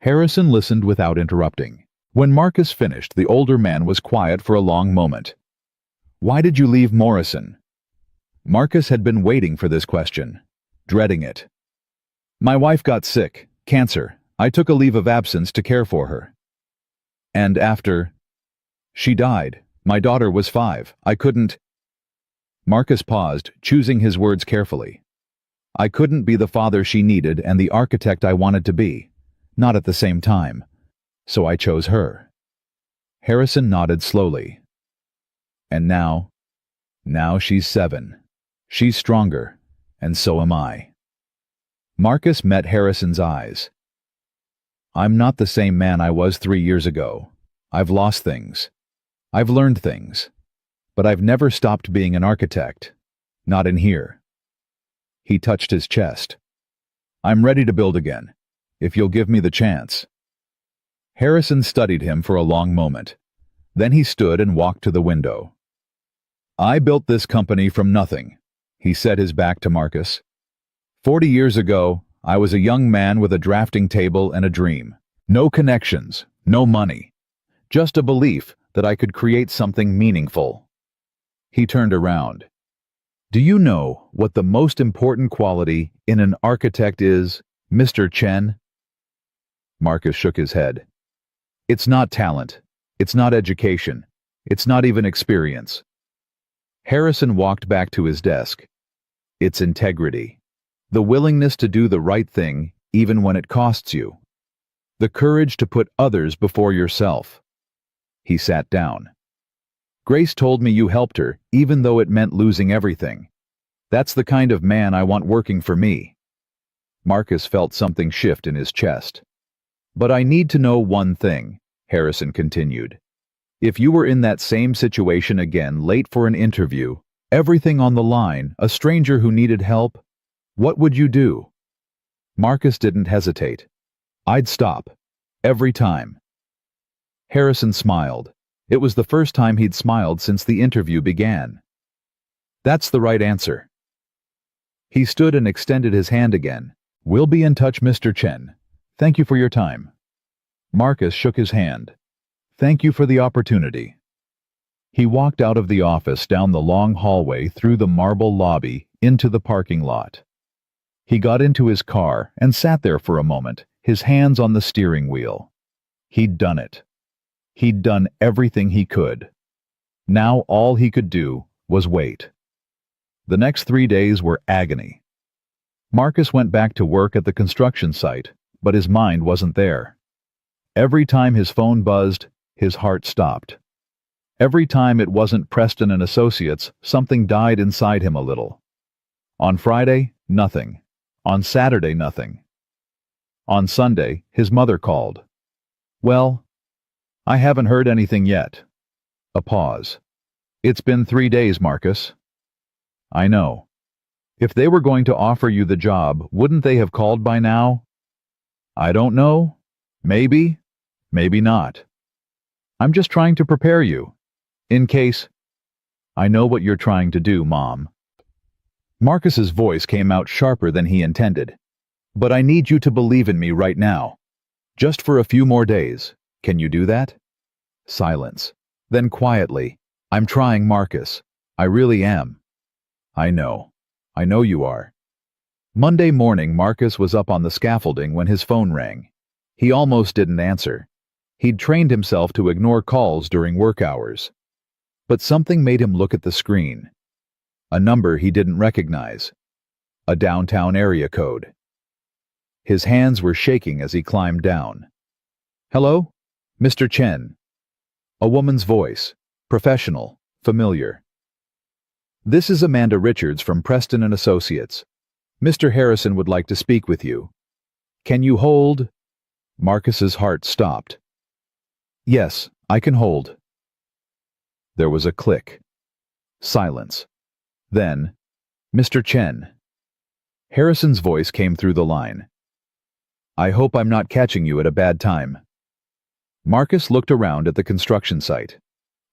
Harrison listened without interrupting. When Marcus finished, the older man was quiet for a long moment. "Why did you leave Morrison?" Marcus had been waiting for this question, dreading it. "My wife got sick, cancer. I took a leave of absence to care for her. And after she died, my daughter was 5. I couldn't—" Marcus paused, choosing his words carefully. "I couldn't be the father she needed and the architect I wanted to be, not at the same time. So I chose her." Harrison nodded slowly. "And now she's 7. She's stronger, and so am I." Marcus met Harrison's eyes. "I'm not the same man I was 3 years ago. I've lost things. I've learned things. But I've never stopped being an architect. Not in here." He touched his chest. "I'm ready to build again, if you'll give me the chance." Harrison studied him for a long moment. Then he stood and walked to the window. "I built this company from nothing," he set his back to Marcus. 40 years ago, I was a young man with a drafting table and a dream. No connections, no money. Just a belief that I could create something meaningful." He turned around. "Do you know what the most important quality in an architect is, Mr. Chen?" Marcus shook his head. "It's not talent. It's not education. It's not even experience." Harrison walked back to his desk. "It's integrity. The willingness to do the right thing, even when it costs you. The courage to put others before yourself." He sat down. "Grace told me you helped her, even though it meant losing everything. That's the kind of man I want working for me." Marcus felt something shift in his chest. "But I need to know one thing. Harrison continued. If you were in that same situation again, late for an interview, everything on the line, a stranger who needed help, what would you do? Marcus didn't hesitate. I'd stop. Every time. Harrison smiled. It was the first time he'd smiled since the interview began. That's the right answer. He stood and extended his hand again. We'll be in touch, Mr. Chen. Thank you for your time. Marcus shook his hand. Thank you for the opportunity. He walked out of the office down the long hallway through the marble lobby into the parking lot. He got into his car and sat there for a moment, his hands on the steering wheel. He'd done it. He'd done everything he could. Now all he could do was wait. The next 3 days were agony. Marcus went back to work at the construction site, but his mind wasn't there. Every time his phone buzzed, his heart stopped. Every time it wasn't Preston and Associates, something died inside him a little. On Friday, nothing. On Saturday, nothing. On Sunday, his mother called. Well, I haven't heard anything yet. A pause. It's been 3 days, Marcus. I know. If they were going to offer you the job, wouldn't they have called by now? I don't know. Maybe. Maybe not. I'm just trying to prepare you. In case. I know what you're trying to do, Mom. Marcus's voice came out sharper than he intended. But I need you to believe in me right now. Just for a few more days. Can you do that? Silence. Then quietly. I'm trying, Marcus. I really am. I know. I know you are. Monday morning, Marcus was up on the scaffolding when his phone rang. He almost didn't answer. He'd trained himself to ignore calls during work hours. But something made him look at the screen. A number he didn't recognize. A downtown area code. His hands were shaking as he climbed down. Hello? Mr. Chen. A woman's voice. Professional. Familiar. This is Amanda Richards from Preston and Associates. Mr. Harrison would like to speak with you. Can you hold? Marcus's heart stopped. Yes, I can hold. There was a click. Silence. Then, Mr. Chen. Harrison's voice came through the line. I hope I'm not catching you at a bad time. Marcus looked around at the construction site.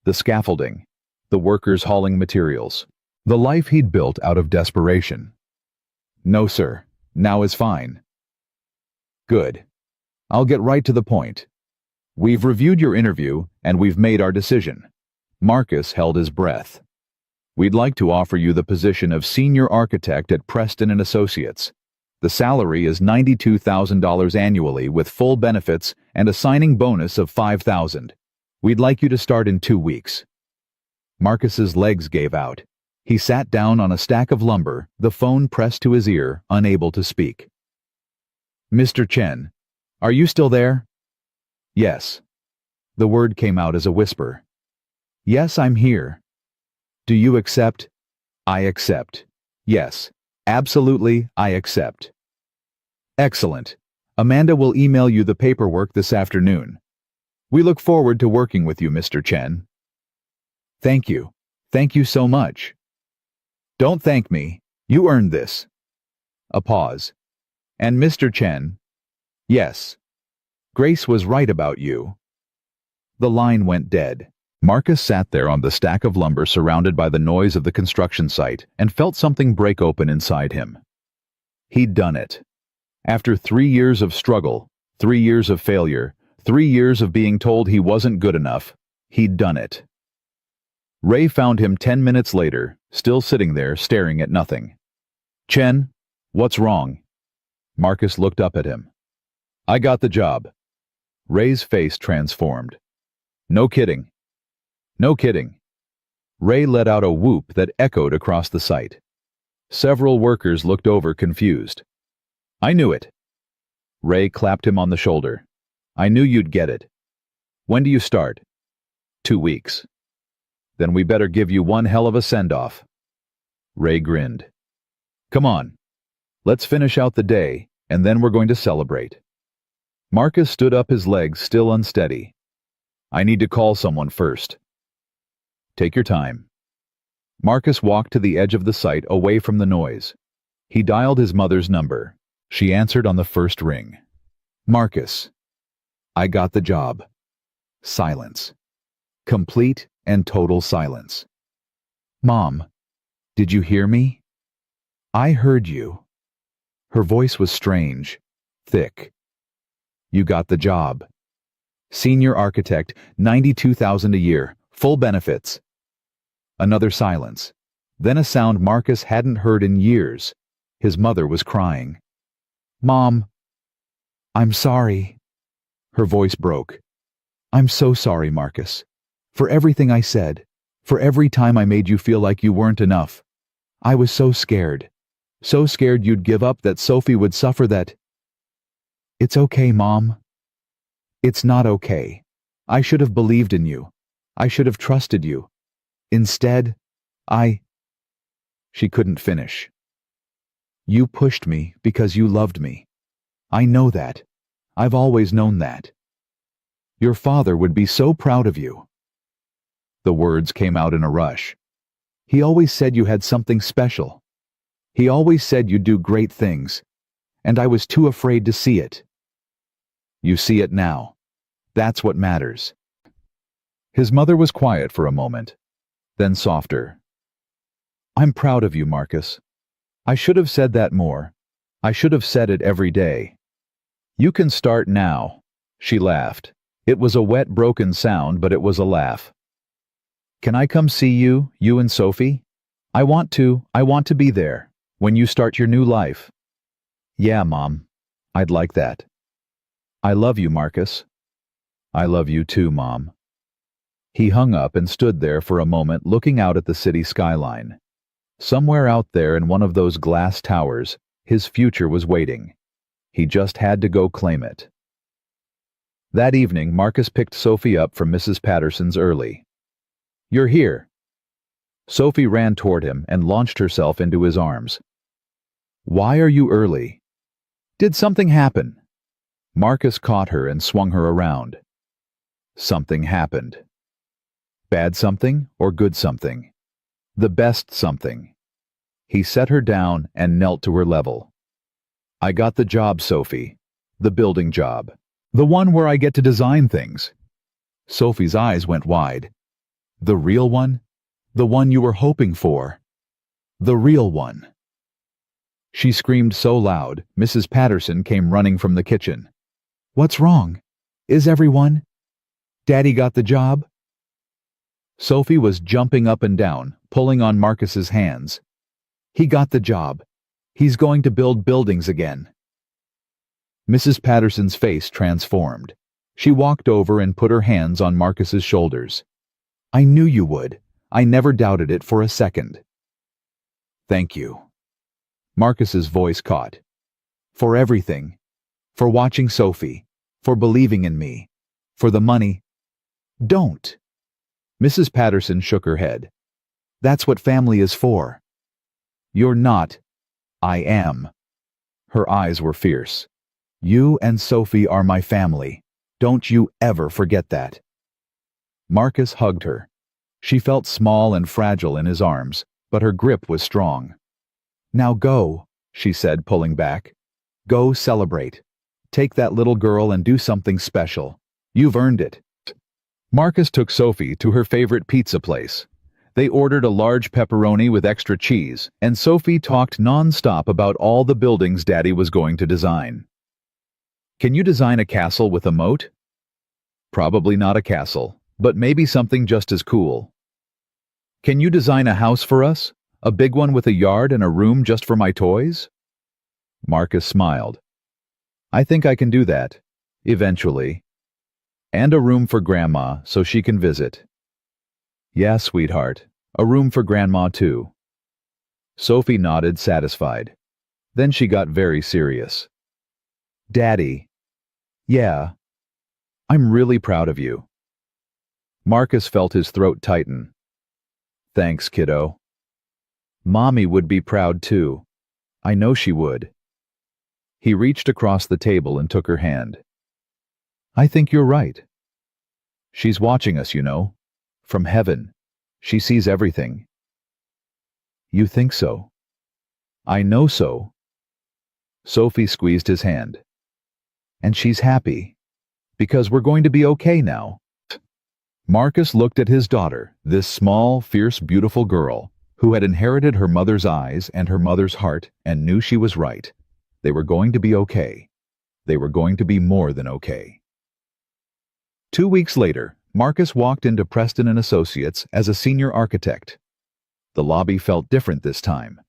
The scaffolding. The workers hauling materials. The life he'd built out of desperation. No, sir. Now is fine. Good. I'll get right to the point. We've reviewed your interview, and we've made our decision. Marcus held his breath. We'd like to offer you the position of senior architect at Preston and Associates. The salary is $92,000 annually with full benefits and a signing bonus of $5,000. We'd like you to start in 2 weeks. Marcus's legs gave out. He sat down on a stack of lumber, the phone pressed to his ear, unable to speak. Mr. Chen, are you still there? Yes. The word came out as a whisper. Yes, I'm here. Do you accept? I accept. Yes, absolutely, I accept. Excellent. Amanda will email you the paperwork this afternoon. We look forward to working with you, Mr. Chen. Thank you. Thank you so much. Don't thank me. You earned this. A pause. And Mr. Chen? Yes. Grace was right about you. The line went dead. Marcus sat there on the stack of lumber surrounded by the noise of the construction site and felt something break open inside him. He'd done it. After 3 years of struggle, 3 years of failure, 3 years of being told he wasn't good enough, he'd done it. Ray found him 10 minutes later, still sitting there staring at nothing. Chen, what's wrong? Marcus looked up at him. I got the job. Ray's face transformed. No kidding. No kidding. Ray let out a whoop that echoed across the site. Several workers looked over confused. I knew it. Ray clapped him on the shoulder. I knew you'd get it. When do you start? 2 weeks. Then we better give you one hell of a send-off. Ray grinned. Come on. Let's finish out the day, and then we're going to celebrate. Marcus stood up, his legs still unsteady. I need to call someone first. Take your time. Marcus walked to the edge of the site away from the noise. He dialed his mother's number. She answered on the first ring. Marcus. I got the job. Silence. Complete and total silence. Mom, did you hear me? I heard you. Her voice was strange, thick. You got the job. Senior architect, $92,000 a year, full benefits. Another silence. Then a sound Marcus hadn't heard in years. His mother was crying. Mom, I'm sorry. Her voice broke. I'm so sorry, Marcus. For everything I said. For every time I made you feel like you weren't enough. I was so scared. So scared you'd give up, that Sophie would suffer, that... It's okay, Mom. It's not okay. I should have believed in you. I should have trusted you. Instead, She couldn't finish. You pushed me because you loved me. I know that. I've always known that. Your father would be so proud of you. The words came out in a rush. He always said you had something special. He always said you'd do great things. And I was too afraid to see it. You see it now. That's what matters. His mother was quiet for a moment, then softer. I'm proud of you, Marcus. I should have said that more. I should have said it every day. You can start now. She laughed. It was a wet, broken sound, but it was a laugh. Can I come see you, you and Sophie? I want to be there, when you start your new life. Yeah, Mom. I'd like that. I love you, Marcus. I love you too, Mom. He hung up and stood there for a moment, looking out at the city skyline. Somewhere out there in one of those glass towers, his future was waiting. He just had to go claim it. That evening, Marcus picked Sophie up from Mrs. Patterson's early. You're here. Sophie ran toward him and launched herself into his arms. Why are you early? Did something happen? Marcus caught her and swung her around. Something happened. Bad something or good something? The best something. He set her down and knelt to her level. I got the job, Sophie. The building job. The one where I get to design things. Sophie's eyes went wide. The real one? The one you were hoping for? The real one. She screamed so loud, Mrs. Patterson came running from the kitchen. What's wrong? Is everyone? Daddy got the job? Sophie was jumping up and down, pulling on Marcus's hands. He got the job. He's going to build buildings again. Mrs. Patterson's face transformed. She walked over and put her hands on Marcus's shoulders. I knew you would. I never doubted it for a second. Thank you. Marcus's voice caught. For everything. For watching Sophie. For believing in me. For the money. Don't. Mrs. Patterson shook her head. That's what family is for. You're not. I am. Her eyes were fierce. You and Sophie are my family. Don't you ever forget that. Marcus hugged her. She felt small and fragile in his arms, but her grip was strong. Now go, she said, pulling back. Go celebrate. Take that little girl and do something special. You've earned it. Marcus took Sophie to her favorite pizza place. They ordered a large pepperoni with extra cheese, and Sophie talked non-stop about all the buildings Daddy was going to design. Can you design a castle with a moat? Probably not a castle, but maybe something just as cool. Can you design a house for us? A big one with a yard and a room just for my toys? Marcus smiled. I think I can do that. Eventually. And a room for Grandma so she can visit. Yeah, sweetheart. A room for Grandma too. Sophie nodded, satisfied. Then she got very serious. Daddy. Yeah. I'm really proud of you. Marcus felt his throat tighten. Thanks, kiddo. Mommy would be proud too. I know she would. He reached across the table and took her hand. I think you're right. She's watching us, you know. From heaven. She sees everything. You think so? I know so. Sophie squeezed his hand. And she's happy. Because we're going to be okay now. Marcus looked at his daughter, this small, fierce, beautiful girl, who had inherited her mother's eyes and her mother's heart and knew she was right. They were going to be okay. They were going to be more than okay. 2 weeks later, Marcus walked into Preston & Associates as a senior architect. The lobby felt different this time.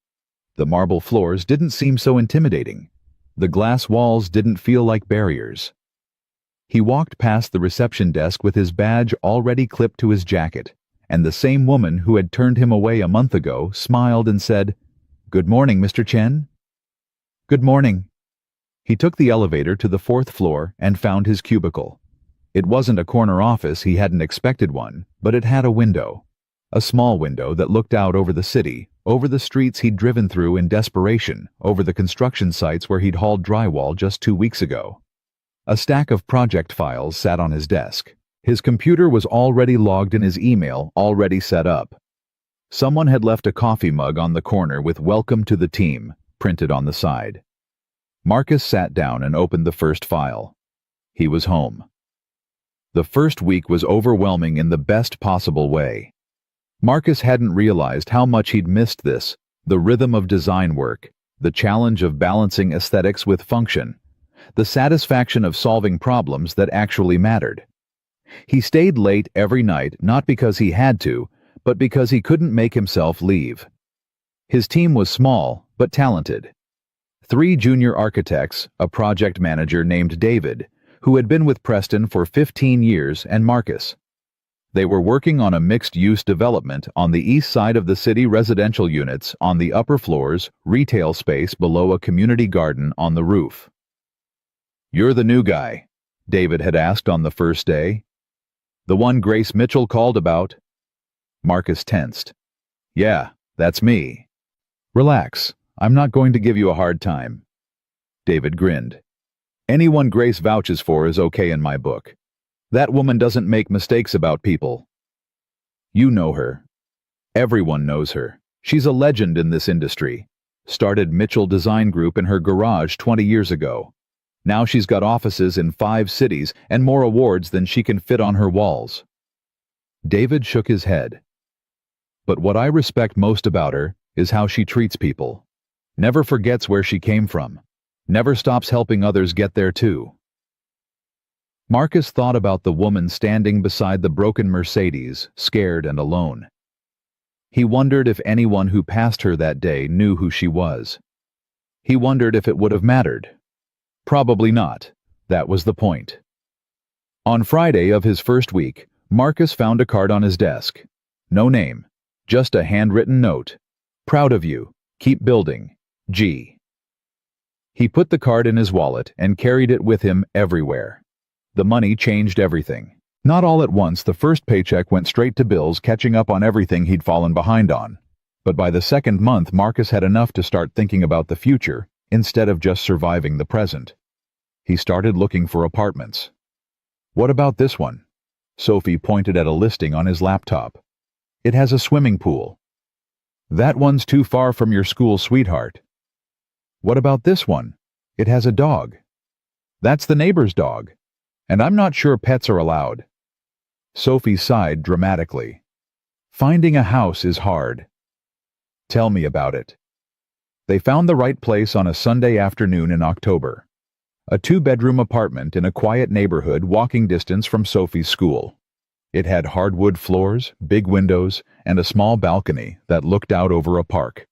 The marble floors didn't seem so intimidating. The glass walls didn't feel like barriers. He walked past the reception desk with his badge already clipped to his jacket, and the same woman who had turned him away a month ago smiled and said, "Good morning, Mr. Chen." "Good morning." He took the elevator to the 4th floor and found his cubicle. It wasn't a corner office, he hadn't expected one, but it had a window. A small window that looked out over the city, over the streets he'd driven through in desperation, over the construction sites where he'd hauled drywall just 2 weeks ago. A stack of project files sat on his desk. His computer was already logged in, his email already set up. Someone had left a coffee mug on the corner with "Welcome to the team" printed on the side. Marcus sat down and opened the first file. He was home. The first week was overwhelming in the best possible way. Marcus hadn't realized how much he'd missed this, the rhythm of design work, the challenge of balancing aesthetics with function, the satisfaction of solving problems that actually mattered. He stayed late every night not because he had to, but because he couldn't make himself leave. His team was small, but talented. 3 junior architects, a project manager named David, who had been with Preston for 15 years, and Marcus. They were working on a mixed-use development on the east side of the city, residential units on the upper floors, retail space below, a community garden on the roof. "You're the new guy?" David had asked on the first day. "The one Grace Mitchell called about?" Marcus tensed. "Yeah, that's me." "Relax, I'm not going to give you a hard time." David grinned. "Anyone Grace vouches for is okay in my book. That woman doesn't make mistakes about people." "You know her. Everyone knows her. She's a legend in this industry. Started Mitchell Design Group in her garage 20 years ago. Now she's got offices in 5 cities and more awards than she can fit on her walls." David shook his head. "But what I respect most about her is how she treats people. Never forgets where she came from. Never stops helping others get there too." Marcus thought about the woman standing beside the broken Mercedes, scared and alone. He wondered if anyone who passed her that day knew who she was. He wondered if it would have mattered. Probably not. That was the point. On Friday of his first week, Marcus found a card on his desk. No name, just a handwritten note. "Proud of you. Keep building. G." He put the card in his wallet and carried it with him everywhere. The money changed everything. Not all at once. The first paycheck went straight to bills, catching up on everything he'd fallen behind on. But by the second month, Marcus had enough to start thinking about the future, instead of just surviving the present. He started looking for apartments. "What about this one?" Sophie pointed at a listing on his laptop. "It has a swimming pool." "That one's too far from your school sweetheart." "What about this one? It has a dog." "That's the neighbor's dog. And I'm not sure pets are allowed." Sophie sighed dramatically. "Finding a house is hard." "Tell me about it." They found the right place on a Sunday afternoon in October. A 2-bedroom apartment in a quiet neighborhood, walking distance from Sophie's school. It had hardwood floors, big windows, and a small balcony that looked out over a park.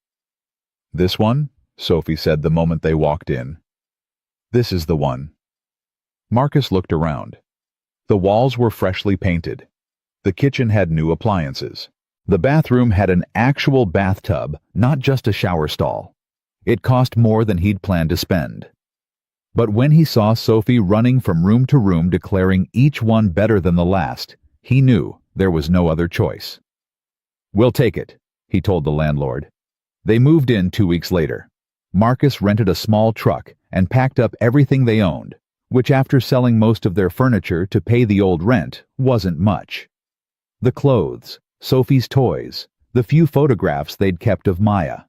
"This one?" Sophie said the moment they walked in. "This is the one." Marcus looked around. The walls were freshly painted. The kitchen had new appliances. The bathroom had an actual bathtub, not just a shower stall. It cost more than he'd planned to spend. But when he saw Sophie running from room to room declaring each one better than the last, he knew there was no other choice. "We'll take it," he told the landlord. They moved in 2 weeks later. Marcus rented a small truck and packed up everything they owned, which after selling most of their furniture to pay the old rent wasn't much. The clothes, Sophie's toys, the few photographs they'd kept of Maya.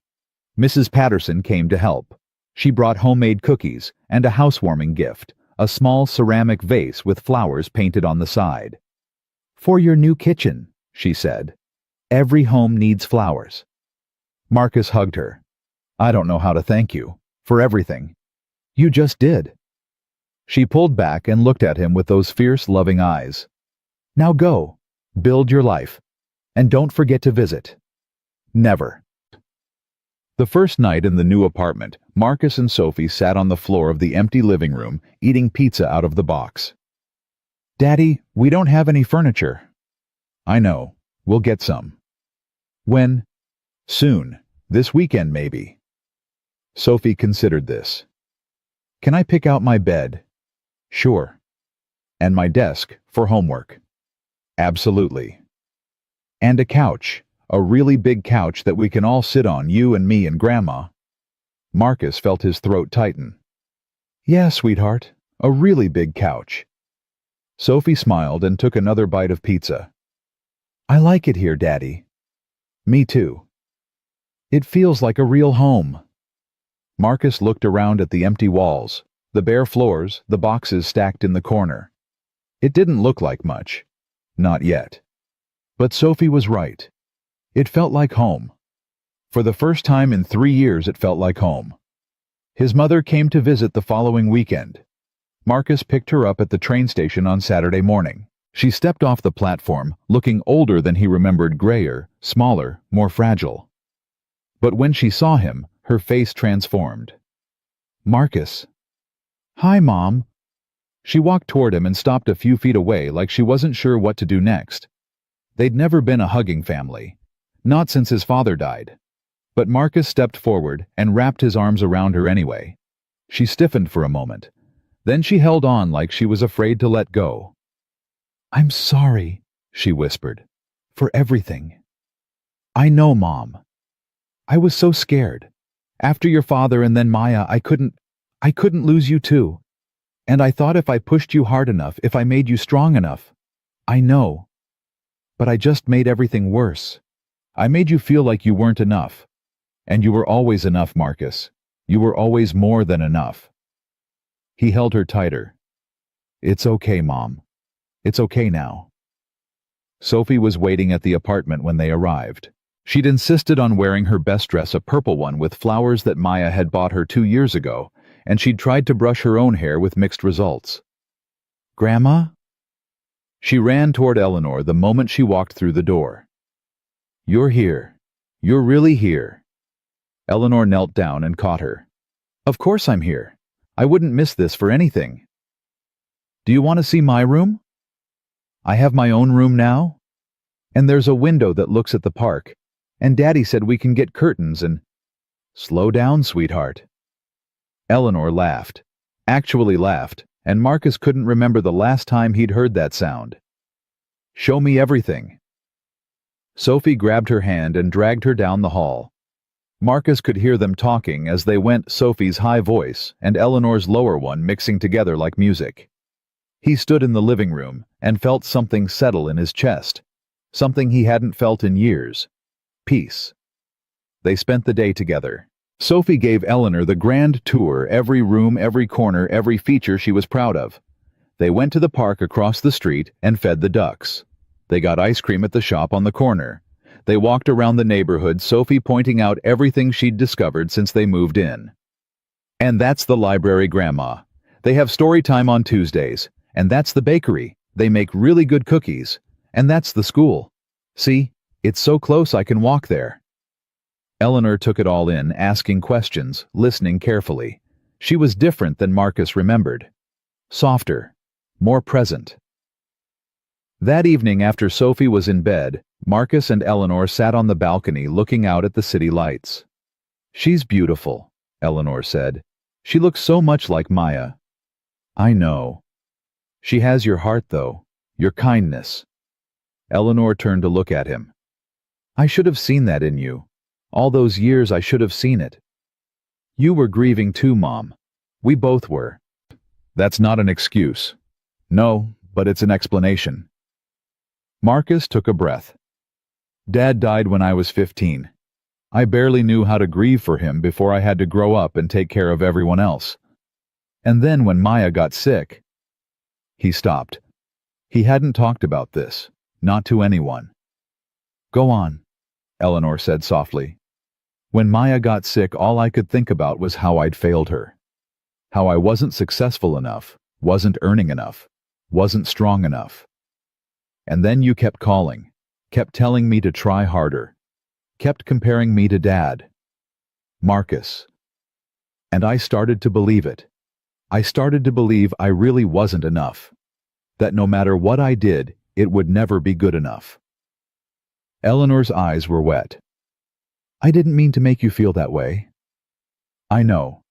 Mrs. Patterson came to help. She brought homemade cookies and a housewarming gift, a small ceramic vase with flowers painted on the side. "For your new kitchen," she said. "Every home needs flowers." Marcus hugged her. "I don't know how to thank you for everything. You just did." She pulled back and looked at him with those fierce, loving eyes. "Now go, build your life, and don't forget to visit. Never." The first night in the new apartment, Marcus and Sophie sat on the floor of the empty living room, eating pizza out of the box. "Daddy, we don't have any furniture." "I know. We'll get some." "When?" "Soon. This weekend, maybe." Sophie considered this. "Can I pick out my bed?" "Sure." "And my desk for homework?" "Absolutely." "And a couch, a really big couch that we can all sit on, you and me and Grandma." Marcus felt his throat tighten. "Yeah, sweetheart, a really big couch." Sophie smiled and took another bite of pizza. "I like it here, Daddy." "Me too." "It feels like a real home." Marcus looked around at the empty walls, the bare floors, the boxes stacked in the corner. It didn't look like much. Not yet. But Sophie was right. It felt like home. For the first time in 3 years it felt like home. His mother came to visit the following weekend. Marcus picked her up at the train station on Saturday morning. She stepped off the platform, looking older than he remembered, grayer, smaller, more fragile. But when she saw him, her face transformed. "Marcus." "Hi, Mom." She walked toward him and stopped a few feet away like she wasn't sure what to do next. They'd never been a hugging family. Not since his father died. But Marcus stepped forward and wrapped his arms around her anyway. She stiffened for a moment. Then she held on like she was afraid to let go. "I'm sorry," she whispered, "for everything." "I know, Mom. I was so scared. After your father and then Maya, I couldn't lose you too. And I thought if I pushed you hard enough, if I made you strong enough. I know. But I just made everything worse. I made you feel like you weren't enough. And you were always enough, Marcus. You were always more than enough." He held her tighter. "It's okay, Mom. It's okay now." Sophie was waiting at the apartment when they arrived. She'd insisted on wearing her best dress, a purple one with flowers that Maya had bought her 2 years ago, and she'd tried to brush her own hair with mixed results. "Grandma?" She ran toward Eleanor the moment she walked through the door. "You're here. You're really here." Eleanor knelt down and caught her. "Of course I'm here. I wouldn't miss this for anything." "Do you want to see my room?" "I have my own room now. And there's a window that looks at the park. And Daddy said we can get curtains and—" "Slow down, sweetheart." Eleanor laughed. Actually laughed, and Marcus couldn't remember the last time he'd heard that sound. "Show me everything." Sophie grabbed her hand and dragged her down the hall. Marcus could hear them talking as they went, Sophie's high voice and Eleanor's lower one mixing together like music. He stood in the living room and felt something settle in his chest, something he hadn't felt in years. Peace. They spent the day together. Sophie gave Eleanor the grand tour, every room, every corner, every feature she was proud of. They went to the park across the street and fed the ducks. They got ice cream at the shop on the corner. They walked around the neighborhood, Sophie pointing out everything she'd discovered since they moved in. "And that's the library, Grandma. They have story time on Tuesdays. And that's the bakery. They make really good cookies. And that's the school. See, it's so close I can walk there." Eleanor took it all in, asking questions, listening carefully. She was different than Marcus remembered. Softer. More present. That evening after Sophie was in bed, Marcus and Eleanor sat on the balcony looking out at the city lights. "She's beautiful," Eleanor said. "She looks so much like Maya." "I know." "She has your heart, though. Your kindness." Eleanor turned to look at him. "I should have seen that in you. All those years I should have seen it." "You were grieving too, Mom. We both were." That's not an excuse. No, but it's an explanation. Marcus took a breath. Dad died when I was 15. I barely knew how to grieve for him before I had to grow up and take care of everyone else. And then when Maya got sick... He stopped. He hadn't talked about this, not to anyone. Go on, Eleanor said softly. When Maya got sick, all I could think about was how I'd failed her. How I wasn't successful enough, wasn't earning enough, wasn't strong enough. And then you kept calling, kept telling me to try harder, kept comparing me to Dad. Marcus. And I started to believe it. I started to believe I really wasn't enough. That no matter what I did, it would never be good enough. Eleanor's eyes were wet. I didn't mean to make you feel that way. I know.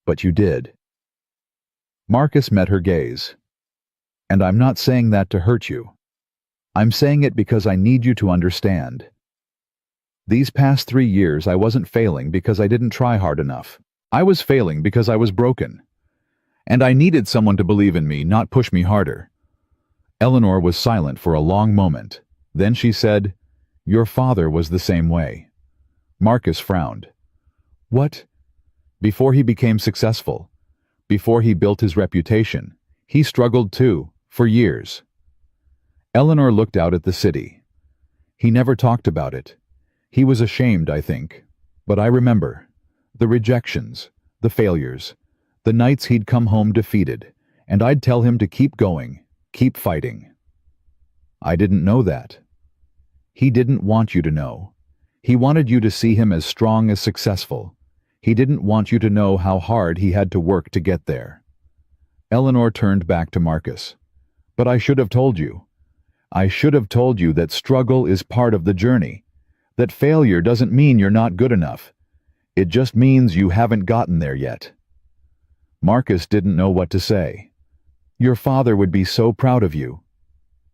But you did. Marcus met her gaze. And I'm not saying that to hurt you. I'm saying it because I need you to understand. These past 3 years I wasn't failing because I didn't try hard enough. I was failing because I was broken. And I needed someone to believe in me, not push me harder. Eleanor was silent for a long moment. Then she said, Your father was the same way. Marcus frowned. What? Before he became successful, before he built his reputation, he struggled too, for years. Eleanor looked out at the city. He never talked about it. He was ashamed, I think. But I remember. The rejections, the failures, the nights he'd come home defeated, and I'd tell him to keep going, keep fighting. I didn't know that. He didn't want you to know. He wanted you to see him as strong as successful. He didn't want you to know how hard he had to work to get there. Eleanor turned back to Marcus. But I should have told you. I should have told you that struggle is part of the journey. That failure doesn't mean you're not good enough. It just means you haven't gotten there yet. Marcus didn't know what to say. Your father would be so proud of you,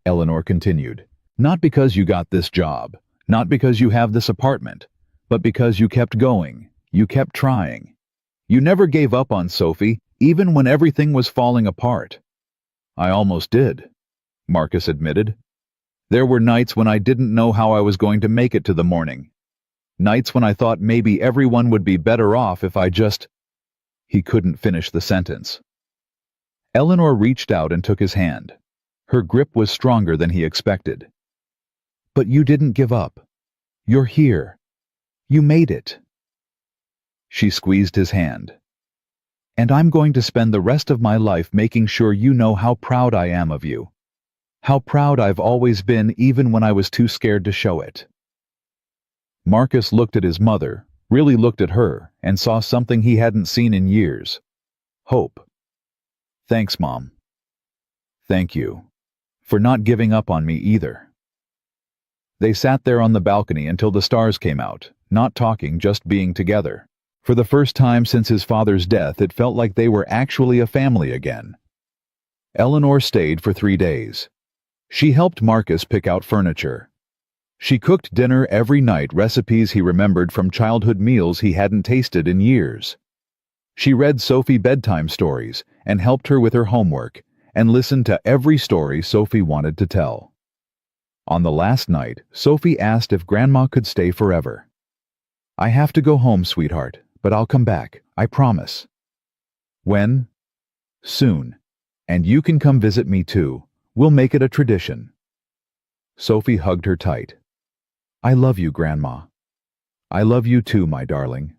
Eleanor continued. Not because you got this job, not because you have this apartment, but because you kept going, you kept trying. You never gave up on Sophie, even when everything was falling apart. I almost did, Marcus admitted. There were nights when I didn't know how I was going to make it to the morning. Nights when I thought maybe everyone would be better off if I just... He couldn't finish the sentence. Eleanor reached out and took his hand. Her grip was stronger than he expected. But you didn't give up. You're here. You made it. She squeezed his hand. And I'm going to spend the rest of my life making sure you know how proud I am of you. How proud I've always been, even when I was too scared to show it. Marcus looked at his mother, really looked at her, and saw something he hadn't seen in years. Hope. Thanks, Mom. Thank you. For not giving up on me either. They sat there on the balcony until the stars came out, not talking, just being together. For the first time since his father's death, it felt like they were actually a family again. Eleanor stayed for 3 days. She helped Marcus pick out furniture. She cooked dinner every night, recipes he remembered from childhood meals he hadn't tasted in years. She read Sophie bedtime stories and helped her with her homework, and listened to every story Sophie wanted to tell. On the last night, Sophie asked if Grandma could stay forever. I have to go home, sweetheart, but I'll come back, I promise. When? Soon. And you can come visit me too. We'll make it a tradition. Sophie hugged her tight. I love you, Grandma. I love you too, my darling.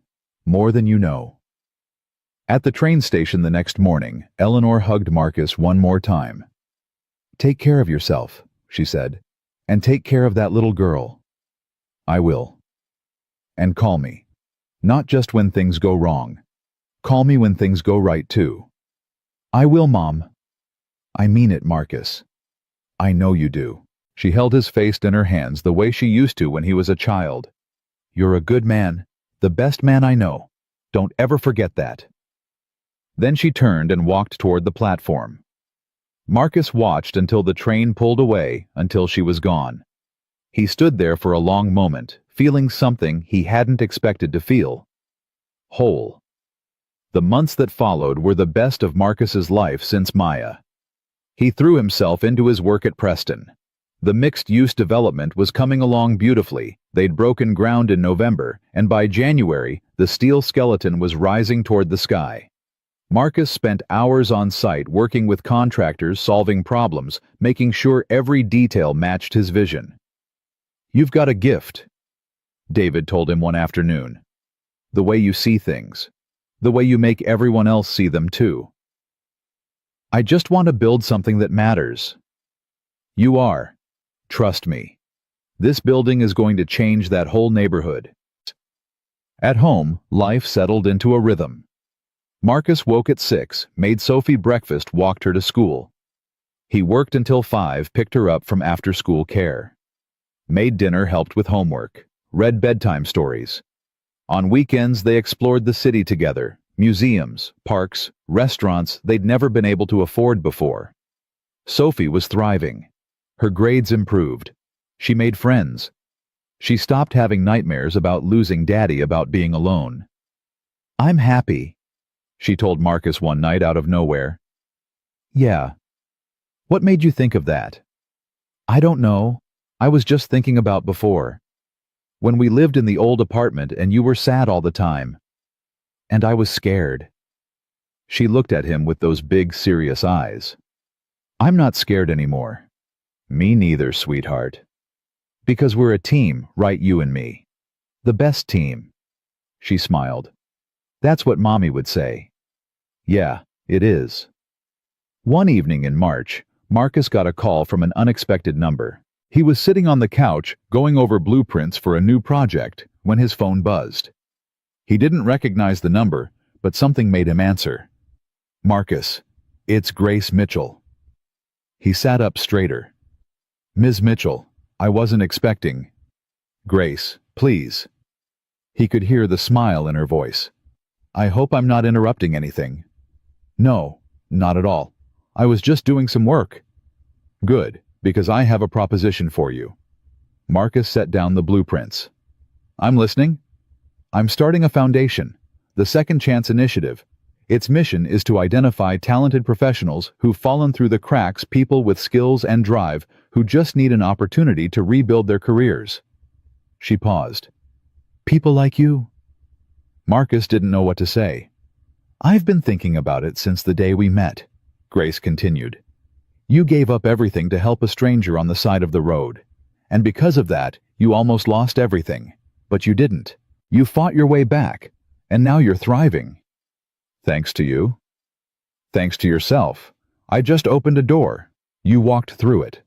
More than you know. At the train station the next morning, Eleanor hugged Marcus one more time. Take care of yourself, she said, and take care of that little girl. I will. And call me. Not just when things go wrong. Call me when things go right too. I will, Mom. I mean it, Marcus. I know you do. She held his face in her hands the way she used to when he was a child. You're a good man, the best man I know. Don't ever forget that. Then she turned and walked toward the platform. Marcus watched until the train pulled away, until she was gone. He stood there for a long moment, feeling something he hadn't expected to feel. Whole. The months that followed were the best of Marcus's life since Maya. He threw himself into his work at Preston. The mixed-use development was coming along beautifully. They'd broken ground in November, and by January, the steel skeleton was rising toward the sky. Marcus spent hours on site working with contractors, solving problems, making sure every detail matched his vision. "You've got a gift," David told him one afternoon. "The way you see things. The way you make everyone else see them too. I just want to build something that matters." "You are. Trust me. This building is going to change that whole neighborhood." At home, life settled into a rhythm. Marcus woke at 6, made Sophie breakfast, walked her to school. He worked until 5, picked her up from after-school care. Made dinner, helped with homework, read bedtime stories. On weekends, they explored the city together, museums, parks, restaurants they'd never been able to afford before. Sophie was thriving. Her grades improved. She made friends. She stopped having nightmares about losing Daddy, about being alone. "I'm happy," she told Marcus one night out of nowhere. "Yeah. What made you think of that?" "I don't know. I was just thinking about before. When we lived in the old apartment and you were sad all the time. And I was scared." She looked at him with those big, serious eyes. "I'm not scared anymore." "Me neither, sweetheart. Because we're a team, right, you and me. The best team." She smiled. "That's what Mommy would say." "Yeah, it is." One evening in March, Marcus got a call from an unexpected number. He was sitting on the couch, going over blueprints for a new project, when his phone buzzed. He didn't recognize the number, but something made him answer. "Marcus, it's Grace Mitchell." He sat up straighter. "Ms. Mitchell, I wasn't expecting." "Grace, please." He could hear the smile in her voice. "I hope I'm not interrupting anything." "No, not at all. I was just doing some work." "Good, because I have a proposition for you." Marcus set down the blueprints. "I'm listening." "I'm starting a foundation, the Second Chance Initiative. Its mission is to identify talented professionals who've fallen through the cracks, people with skills and drive who just need an opportunity to rebuild their careers." She paused. "People like you?" Marcus didn't know what to say. "I've been thinking about it since the day we met," Grace continued. "You gave up everything to help a stranger on the side of the road. And because of that, you almost lost everything. But you didn't. You fought your way back, and now you're thriving." "Thanks to you." "Thanks to yourself. I just opened a door. You walked through it."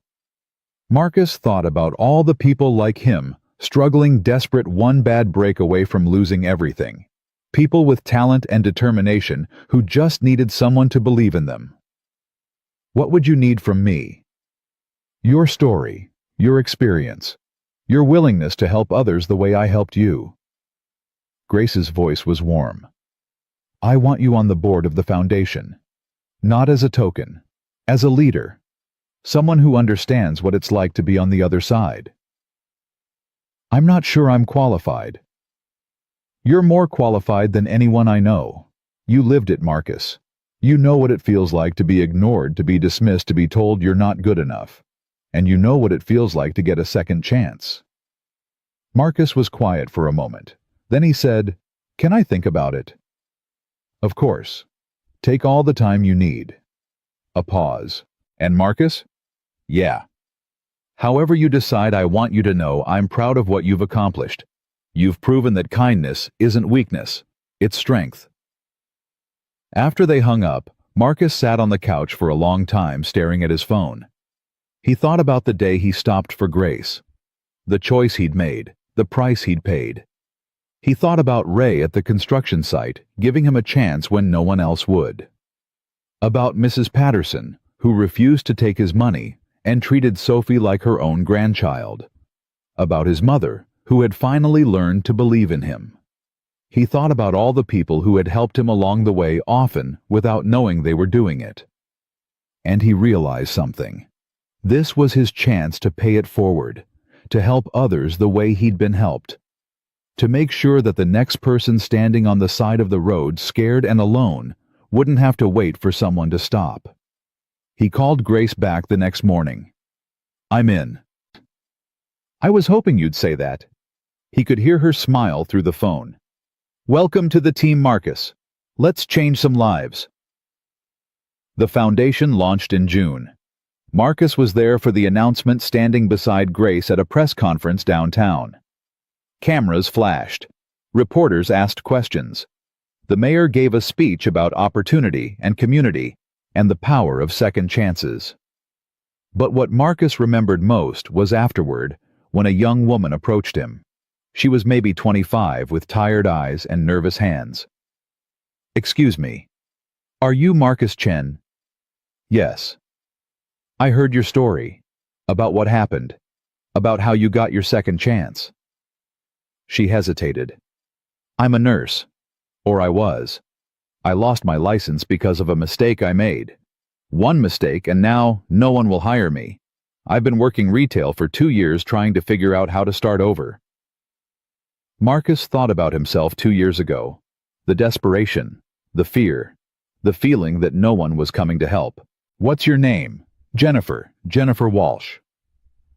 Marcus thought about all the people like him, struggling, desperate, one bad break away from losing everything. People with talent and determination who just needed someone to believe in them. "What would you need from me?" "Your story, your experience, your willingness to help others the way I helped you." Grace's voice was warm. "I want you on the board of the foundation. Not as a token, as a leader. Someone who understands what it's like to be on the other side." "I'm not sure I'm qualified." "You're more qualified than anyone I know. You lived it, Marcus. You know what it feels like to be ignored, to be dismissed, to be told you're not good enough. And you know what it feels like to get a second chance." Marcus was quiet for a moment. Then he said, "Can I think about it?" "Of course. Take all the time you need." A pause. "And Marcus?" "Yeah. However you decide, I want you to know I'm proud of what you've accomplished. You've proven that kindness isn't weakness, it's strength." After they hung up, Marcus sat on the couch for a long time staring at his phone. He thought about the day he stopped for Grace, the choice he'd made, the price he'd paid. He thought about Ray at the construction site, giving him a chance when no one else would. About Mrs. Patterson, who refused to take his money and treated Sophie like her own grandchild. About his mother, who had finally learned to believe in him. He thought about all the people who had helped him along the way, often without knowing they were doing it. And he realized something. This was his chance to pay it forward, to help others the way he'd been helped. to make sure that the next person standing on the side of the road, scared and alone, wouldn't have to wait for someone to stop. He called Grace back the next morning. "I'm in." "I was hoping you'd say that." He could hear her smile through the phone. "Welcome to the team, Marcus. Let's change some lives." The foundation launched in June. Marcus was there for the announcement, standing beside Grace at a press conference downtown. Cameras flashed. Reporters asked questions. The mayor gave a speech about opportunity and community and the power of second chances. But what Marcus remembered most was afterward, when a young woman approached him. She was maybe 25, with tired eyes and nervous hands. "Excuse me. Are you Marcus Chen?" "Yes." "I heard your story. About what happened. About how you got your second chance." She hesitated. "I'm a nurse. Or I was. I lost my license because of a mistake I made. One mistake, and now no one will hire me. I've been working retail for 2 years trying to figure out how to start over." Marcus thought about himself 2 years ago. The desperation, the fear, the feeling that no one was coming to help. "What's your name?" Jennifer Walsh."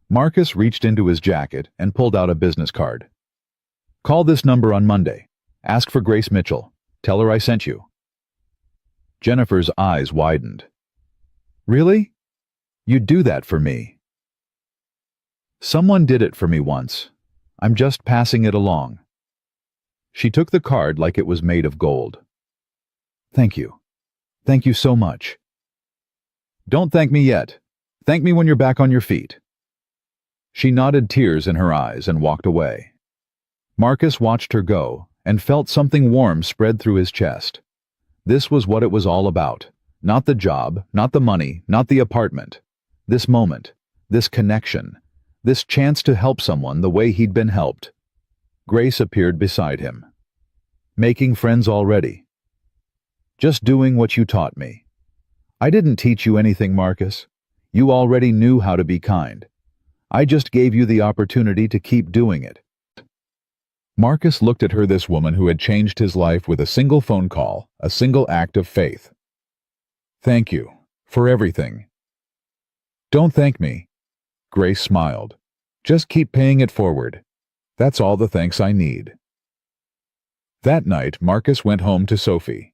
Marcus reached into his jacket and pulled out a business card. "Call this number on Monday. Ask for Grace Mitchell. Tell her I sent you." Jennifer's eyes widened. "Really? You'd do that for me?" "Someone did it for me once. I'm just passing it along." She took the card like it was made of gold. "Thank you. Thank you so much." "Don't thank me yet. Thank me when you're back on your feet." She nodded, tears in her eyes, and walked away. Marcus watched her go and felt something warm spread through his chest. This was what it was all about. Not the job, not the money, not the apartment. This moment, this connection, this chance to help someone the way he'd been helped. Grace appeared beside him. "Making friends already?" "Just doing what you taught me." "I didn't teach you anything, Marcus. You already knew how to be kind. I just gave you the opportunity to keep doing it." Marcus looked at her, this woman who had changed his life with a single phone call, a single act of faith. "Thank you. For everything." "Don't thank me." Grace smiled. "Just keep paying it forward. That's all the thanks I need." That night, Marcus went home to Sophie.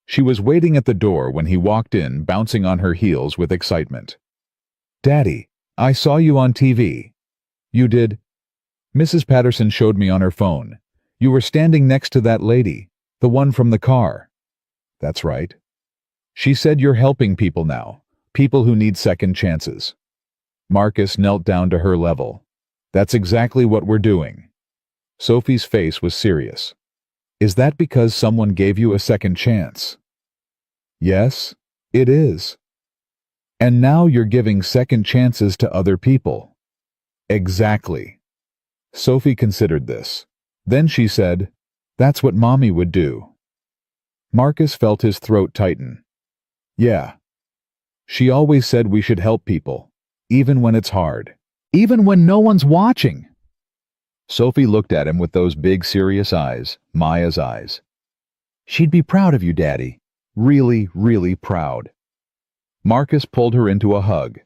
She was waiting at the door when he walked in, bouncing on her heels with excitement. "Daddy, I saw you on TV." "You did?" "Mrs. Patterson showed me on her phone. You were standing next to that lady, the one from the car." "That's right." "She said you're helping people now, people who need second chances." Marcus knelt down to her level. "That's exactly what we're doing." Sophie's face was serious. "Is that because someone gave you a second chance?" "Yes, it is." "And now you're giving second chances to other people." "Exactly." Sophie considered this. Then she said, "That's what Mommy would do." Marcus felt his throat tighten. "Yeah. She always said we should help people, even when it's hard. Even when no one's watching." Sophie looked at him with those big, serious eyes, Maya's eyes. "She'd be proud of you, Daddy. Really, really proud." Marcus pulled her into a hug.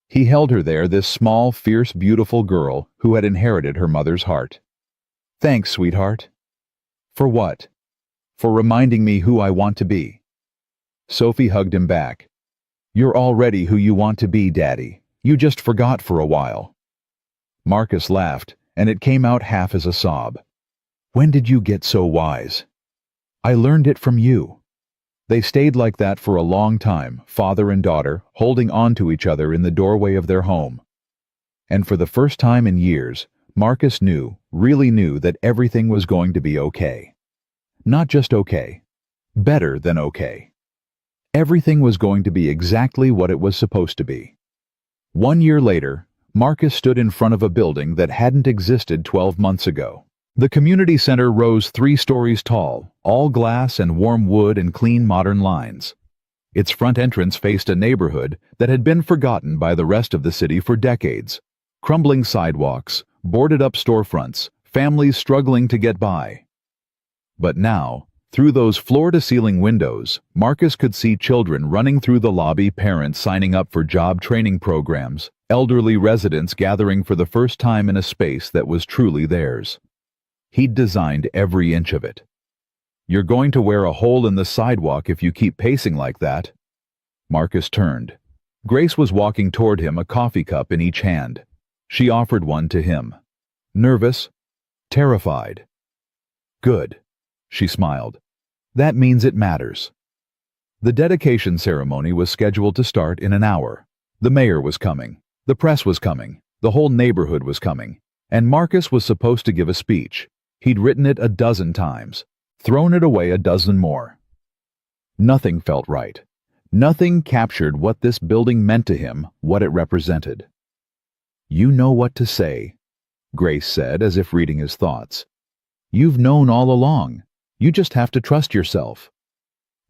He held her there, this small, fierce, beautiful girl who had inherited her mother's heart. "Thanks, sweetheart." "For what?" "For reminding me who I want to be." Sophie hugged him back. "You're already who you want to be, Daddy. You just forgot for a while." Marcus laughed, and it came out half as a sob. "When did you get so wise?" "I learned it from you." They stayed like that for a long time, father and daughter, holding on to each other in the doorway of their home. And for the first time in years, Marcus knew, really knew, that everything was going to be okay. Not just okay. Better than okay. Everything was going to be exactly what it was supposed to be. 1 year later, Marcus stood in front of a building that hadn't existed 12 months ago. The community center rose 3 stories tall, all glass and warm wood and clean modern lines. Its front entrance faced a neighborhood that had been forgotten by the rest of the city for decades. Crumbling sidewalks, boarded-up storefronts, families struggling to get by. But now, through those floor-to-ceiling windows, Marcus could see children running through the lobby, parents signing up for job training programs, elderly residents gathering for the first time in a space that was truly theirs. He'd designed every inch of it. "You're going to wear a hole in the sidewalk if you keep pacing like that." Marcus turned. Grace was walking toward him, a coffee cup in each hand. She offered one to him. Nervous? Terrified? "Good," she smiled. "That means it matters." The dedication ceremony was scheduled to start in an hour. The mayor was coming. The press was coming. The whole neighborhood was coming. And Marcus was supposed to give a speech. He'd written it a dozen times, thrown it away a dozen more. Nothing felt right. Nothing captured what this building meant to him, what it represented. "You know what to say," Grace said, as if reading his thoughts. "You've known all along. You just have to trust yourself."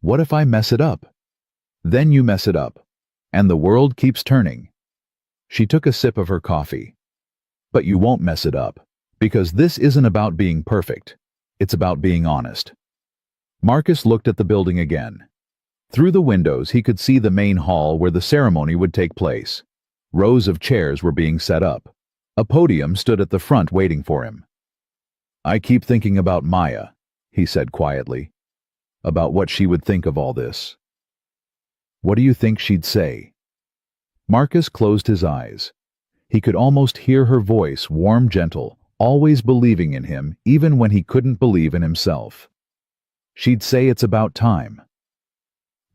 "What if I mess it up?" "Then you mess it up. And the world keeps turning." She took a sip of her coffee. "But you won't mess it up, because this isn't about being perfect. It's about being honest." Marcus looked at the building again. Through the windows, he could see the main hall where the ceremony would take place. Rows of chairs were being set up. A podium stood at the front waiting for him. "I keep thinking about Maya," he said quietly. "About what she would think of all this." "What do you think she'd say?" Marcus closed his eyes. He could almost hear her voice, warm, gentle, always believing in him, even when he couldn't believe in himself. "She'd say it's about time."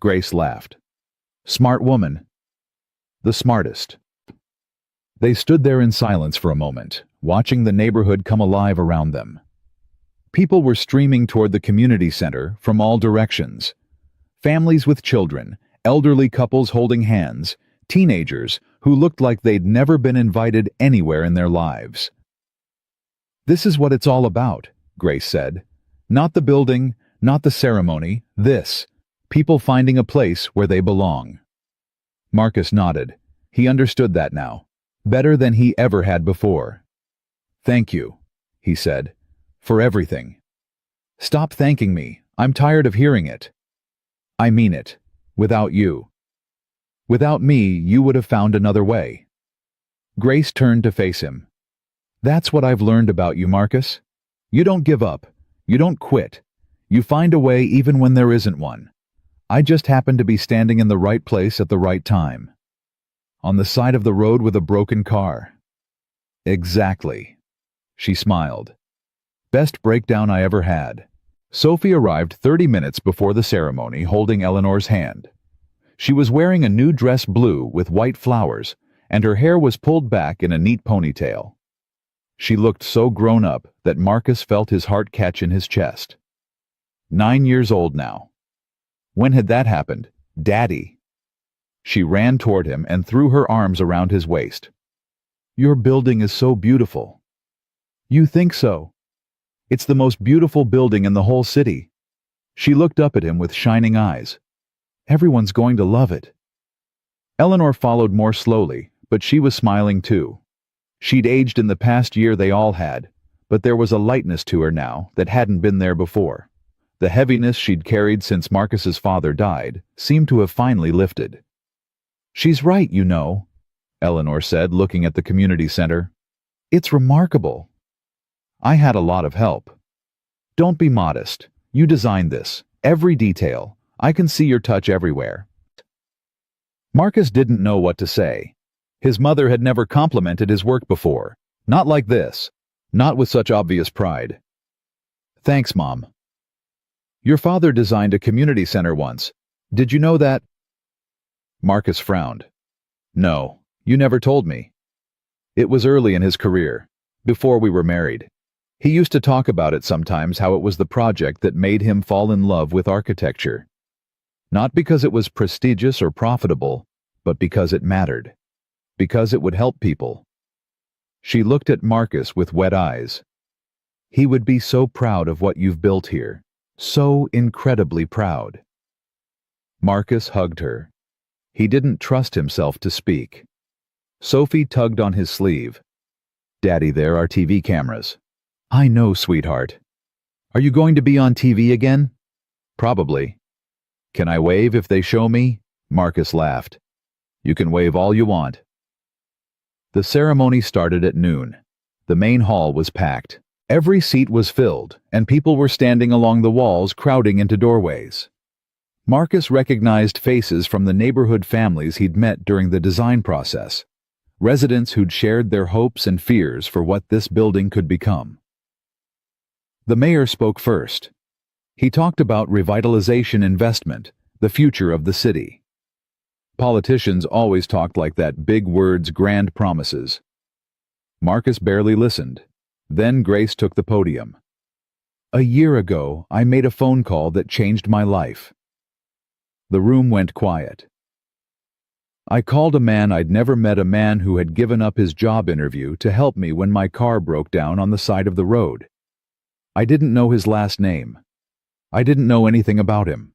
Grace laughed. "Smart woman." "The smartest." They stood there in silence for a moment, watching the neighborhood come alive around them. People were streaming toward the community center from all directions. Families with children, elderly couples holding hands, teenagers who looked like they'd never been invited anywhere in their lives. "This is what it's all about," Grace said. "Not the building, not the ceremony, this. People finding a place where they belong." Marcus nodded. He understood that now, better than he ever had before. "Thank you," he said, "for everything." "Stop thanking me. I'm tired of hearing it." "I mean it. Without you. Without me, you would have found another way." Grace turned to face him. "That's what I've learned about you, Marcus. You don't give up. You don't quit. You find a way even when there isn't one. I just happened to be standing in the right place at the right time. On the side of the road with a broken car." "Exactly." She smiled. "Best breakdown I ever had." Sophie arrived 30 minutes before the ceremony, holding Eleanor's hand. She was wearing a new dress, blue with white flowers, and her hair was pulled back in a neat ponytail. She looked so grown up that Marcus felt his heart catch in his chest. 9 years old now. When had that happened? Daddy. She ran toward him and threw her arms around his waist. "Your building is so beautiful." "You think so?" "It's the most beautiful building in the whole city." She looked up at him with shining eyes. "Everyone's going to love it." Eleanor followed more slowly, but she was smiling too. She'd aged in the past year, they all had, but there was a lightness to her now that hadn't been there before. The heaviness she'd carried since Marcus's father died seemed to have finally lifted. "She's right, you know," Eleanor said, looking at the community center. "It's remarkable." "I had a lot of help." "Don't be modest. You designed this. Every detail. I can see your touch everywhere." Marcus didn't know what to say. His mother had never complimented his work before. Not like this. Not with such obvious pride. "Thanks, Mom." "Your father designed a community center once. Did you know that?" Marcus frowned. "No, you never told me." "It was early in his career, before we were married. He used to talk about it sometimes, how it was the project that made him fall in love with architecture. Not because it was prestigious or profitable, but because it mattered. Because it would help people." She looked at Marcus with wet eyes. "He would be so proud of what you've built here. So incredibly proud." Marcus hugged her. He didn't trust himself to speak. Sophie tugged on his sleeve. "Daddy, there are TV cameras." I know, sweetheart. Are you going to be on TV again? Probably. Can I wave if they show me? Marcus laughed. You can wave all you want. The ceremony started at noon. The main hall was packed. Every seat was filled, and people were standing along the walls, crowding into doorways. Marcus recognized faces from the neighborhood families he'd met during the design process, residents who'd shared their hopes and fears for what this building could become. The mayor spoke first. He talked about revitalization investment, the future of the city. Politicians always talked like that, big words, grand promises. Marcus barely listened. Then Grace took the podium. A year ago, I made a phone call that changed my life. The room went quiet. I called a man I'd never met, a man who had given up his job interview to help me when my car broke down on the side of the road. I didn't know his last name. I didn't know anything about him.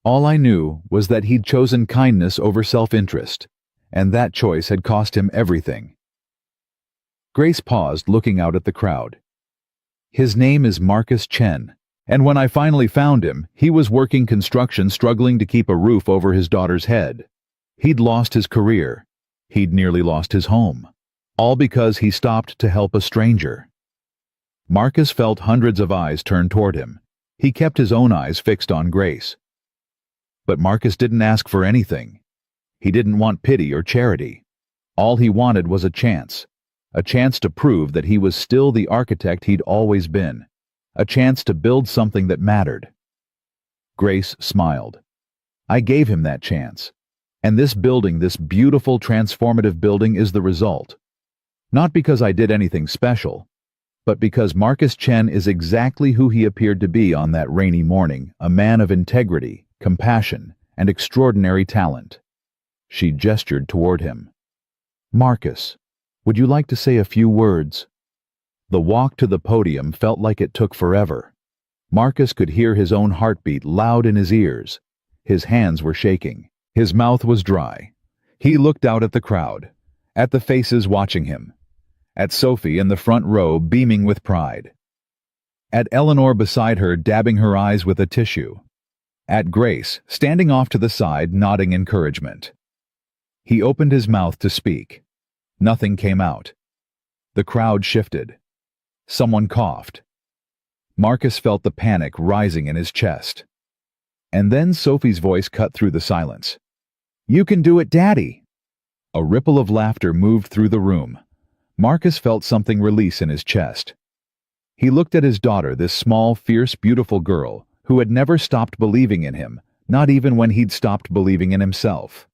All I knew was that he'd chosen kindness over self-interest, and that choice had cost him everything. Grace paused, looking out at the crowd. His name is Marcus Chen, and when I finally found him, he was working construction, struggling to keep a roof over his daughter's head. He'd lost his career. He'd nearly lost his home. All because he stopped to help a stranger. Marcus felt hundreds of eyes turn toward him. He kept his own eyes fixed on Grace. But Marcus didn't ask for anything. He didn't want pity or charity. All he wanted was a chance to prove that he was still the architect he'd always been, a chance to build something that mattered. Grace smiled. I gave him that chance. And this building, this beautiful, transformative building, is the result. Not because I did anything special, but because Marcus Chen is exactly who he appeared to be on that rainy morning, a man of integrity, compassion, and extraordinary talent. She gestured toward him. Marcus, would you like to say a few words? The walk to the podium felt like it took forever. Marcus could hear his own heartbeat loud in his ears. His hands were shaking. His mouth was dry. He looked out at the crowd, at the faces watching him, at Sophie in the front row beaming with pride, at Eleanor beside her dabbing her eyes with a tissue, at Grace standing off to the side nodding encouragement. He opened his mouth to speak. Nothing came out. The crowd shifted. Someone coughed. Marcus felt the panic rising in his chest. And then Sophie's voice cut through the silence. You can do it, Daddy! A ripple of laughter moved through the room. Marcus felt something release in his chest. He looked at his daughter, this small, fierce, beautiful girl, who had never stopped believing in him, not even when he'd stopped believing in himself.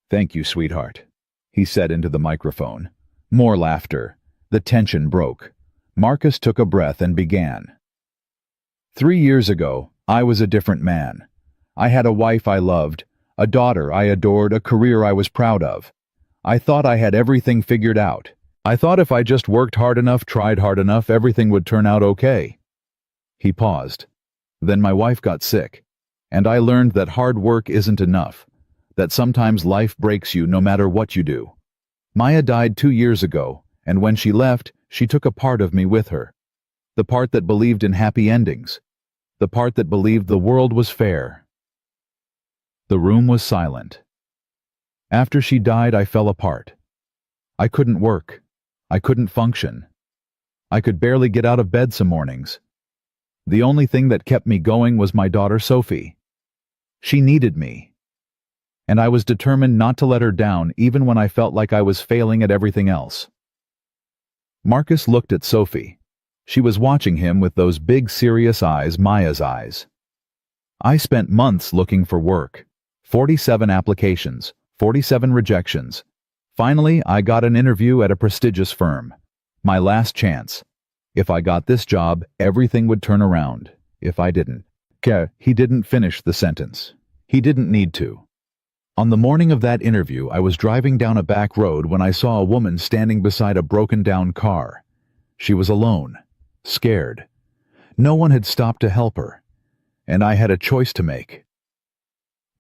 Thank you, sweetheart, he said into the microphone. More laughter. The tension broke. Marcus took a breath and began. 3 years ago, I was a different man. I had a wife I loved, a daughter I adored, a career I was proud of. I thought I had everything figured out. I thought if I just worked hard enough, tried hard enough, everything would turn out okay. He paused. Then my wife got sick, and I learned that hard work isn't enough, that sometimes life breaks you no matter what you do. Maya died 2 years ago, and when she left, she took a part of me with her. The part that believed in happy endings. The part that believed the world was fair. The room was silent. After she died, I fell apart. I couldn't work. I couldn't function. I could barely get out of bed some mornings. The only thing that kept me going was my daughter Sophie. She needed me. And I was determined not to let her down even when I felt like I was failing at everything else. Marcus looked at Sophie. She was watching him with those big, serious eyes, Maya's eyes. I spent months looking for work. 47 applications, 47 rejections. Finally, I got an interview at a prestigious firm. My last chance. If I got this job, everything would turn around. If I didn't. He didn't finish the sentence. He didn't need to. On the morning of that interview, I was driving down a back road when I saw a woman standing beside a broken-down car. She was alone, scared. No one had stopped to help her, and I had a choice to make.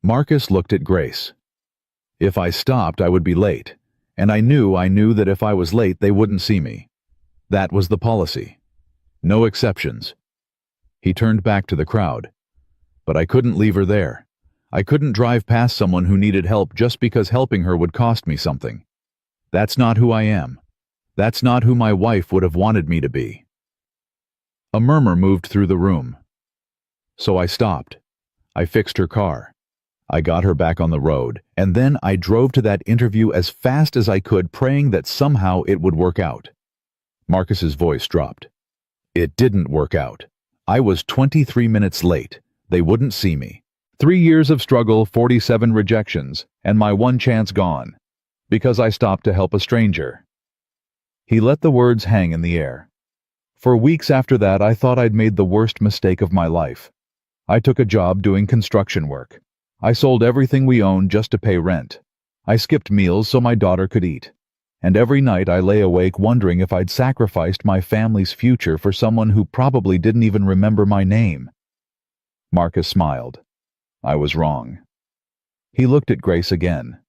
Marcus looked at Grace. If I stopped, I would be late, and I knew that if I was late, they wouldn't see me. That was the policy. No exceptions. He turned back to the crowd. But I couldn't leave her there. I couldn't drive past someone who needed help just because helping her would cost me something. That's not who I am. That's not who my wife would have wanted me to be. A murmur moved through the room. So I stopped. I fixed her car. I got her back on the road, and then I drove to that interview as fast as I could, praying that somehow it would work out. Marcus's voice dropped. It didn't work out. I was 23 minutes late. They wouldn't see me. 3 years of struggle, 47 rejections, and my one chance gone. Because I stopped to help a stranger. He let the words hang in the air. For weeks after that, I thought I'd made the worst mistake of my life. I took a job doing construction work. I sold everything we owned just to pay rent. I skipped meals so my daughter could eat. And every night I lay awake wondering if I'd sacrificed my family's future for someone who probably didn't even remember my name. Marcus smiled. I was wrong. He looked at Grace again.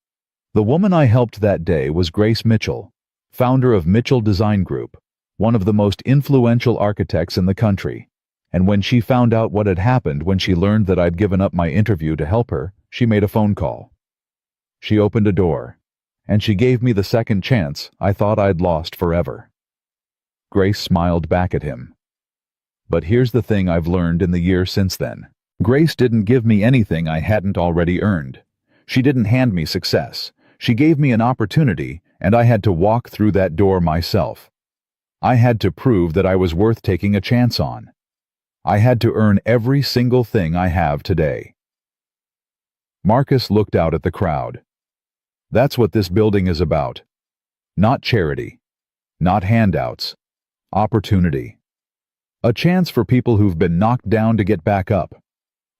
The woman I helped that day was Grace Mitchell, founder of Mitchell Design Group, one of the most influential architects in the country. And when she found out what had happened when she learned that I'd given up my interview to help her, she made a phone call. She opened a door, and she gave me the second chance I thought I'd lost forever. Grace smiled back at him. But here's the thing I've learned in the year since then. Grace didn't give me anything I hadn't already earned. She didn't hand me success. She gave me an opportunity, and I had to walk through that door myself. I had to prove that I was worth taking a chance on. I had to earn every single thing I have today. Marcus looked out at the crowd. That's what this building is about. Not charity. Not handouts. Opportunity. A chance for people who've been knocked down to get back up.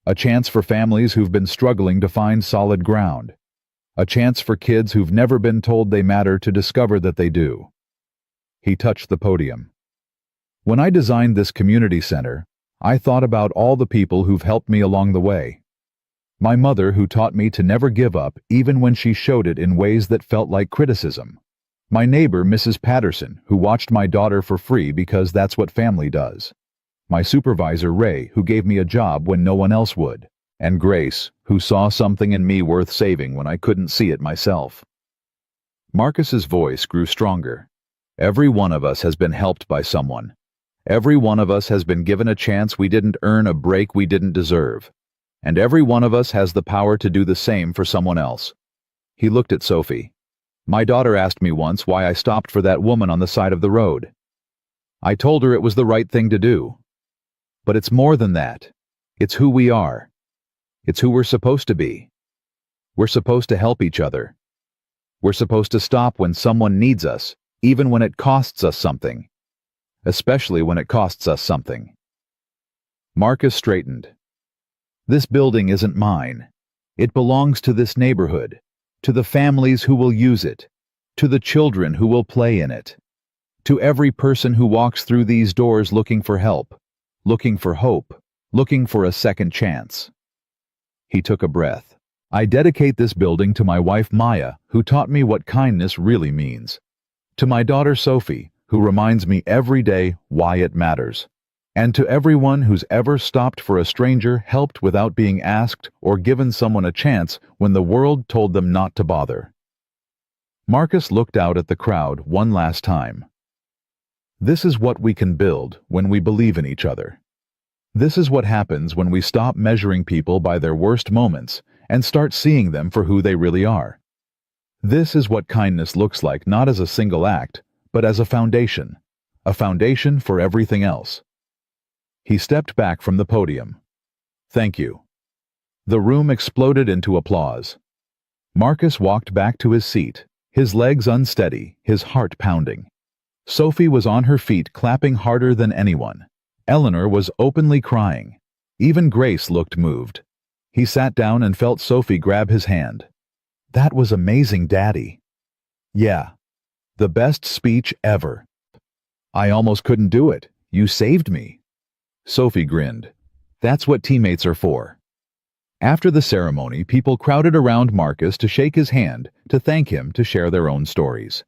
A chance for families who've been struggling to find solid ground. A chance for kids who've never been told they matter to discover that they do. He touched the podium. When I designed this community center, I thought about all the people who've helped me along the way. My mother, who taught me to never give up even when she showed it in ways that felt like criticism. My neighbor, Mrs. Patterson, who watched my daughter for free because that's what family does. My supervisor, Ray, who gave me a job when no one else would. And Grace, who saw something in me worth saving when I couldn't see it myself. Marcus's voice grew stronger. Every one of us has been helped by someone. Every one of us has been given a chance we didn't earn, a break we didn't deserve. And every one of us has the power to do the same for someone else. He looked at Sophie. My daughter asked me once why I stopped for that woman on the side of the road. I told her it was the right thing to do. But it's more than that. It's who we are. It's who we're supposed to be. We're supposed to help each other. We're supposed to stop when someone needs us, even when it costs us something. Especially when it costs us something. Marcus straightened. This building isn't mine. It belongs to this neighborhood, to the families who will use it, to the children who will play in it, to every person who walks through these doors looking for help, looking for hope, looking for a second chance. He took a breath. I dedicate this building to my wife Maya, who taught me what kindness really means. To my daughter Sophie, who reminds me every day why it matters. And to everyone who's ever stopped for a stranger, helped without being asked, or given someone a chance when the world told them not to bother. Marcus looked out at the crowd one last time. This is what we can build when we believe in each other. This is what happens when we stop measuring people by their worst moments and start seeing them for who they really are. This is what kindness looks like, not as a single act, but as a foundation for everything else. He stepped back from the podium. Thank you. The room exploded into applause. Marcus walked back to his seat, his legs unsteady, his heart pounding. Sophie was on her feet, clapping harder than anyone. Eleanor was openly crying. Even Grace looked moved. He sat down and felt Sophie grab his hand. That was amazing, Daddy. Yeah. The best speech ever. I almost couldn't do it. You saved me. Sophie grinned. That's what teammates are for. After the ceremony, people crowded around Marcus to shake his hand, to thank him, to share their own stories.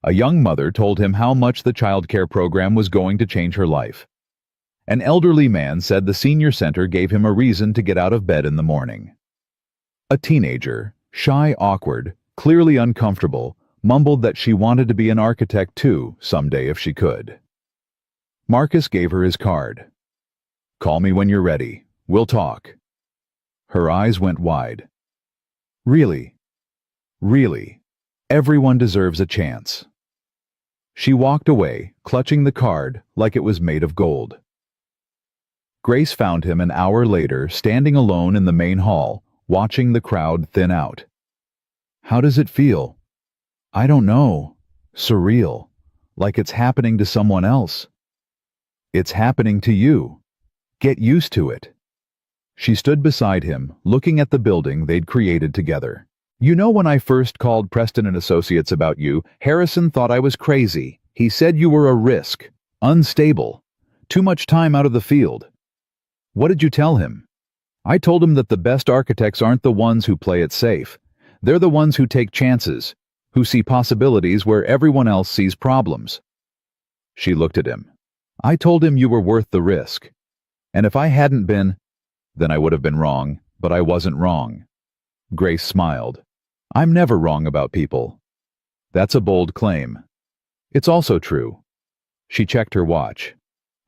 A young mother told him how much the child care program was going to change her life. An elderly man said the senior center gave him a reason to get out of bed in the morning. A teenager, shy, awkward, clearly uncomfortable, mumbled that she wanted to be an architect too, someday if she could. Marcus gave her his card. "Call me when you're ready. We'll talk." Her eyes went wide. Really? Really? Everyone deserves a chance. She walked away, clutching the card like it was made of gold. Grace found him an hour later, standing alone in the main hall, watching the crowd thin out. "How does it feel?" "I don't know. Surreal. Like it's happening to someone else." "It's happening to you. Get used to it." She stood beside him, looking at the building they'd created together. "You know, when I first called Preston and Associates about you, Harrison thought I was crazy. He said you were a risk, unstable, too much time out of the field." "What did you tell him?" "I told him that the best architects aren't the ones who play it safe. They're the ones who take chances, who see possibilities where everyone else sees problems." She looked at him. "I told him you were worth the risk. And if I hadn't been, then I would have been wrong, but I wasn't wrong." Grace smiled. "I'm never wrong about people." "That's a bold claim." "It's also true." She checked her watch.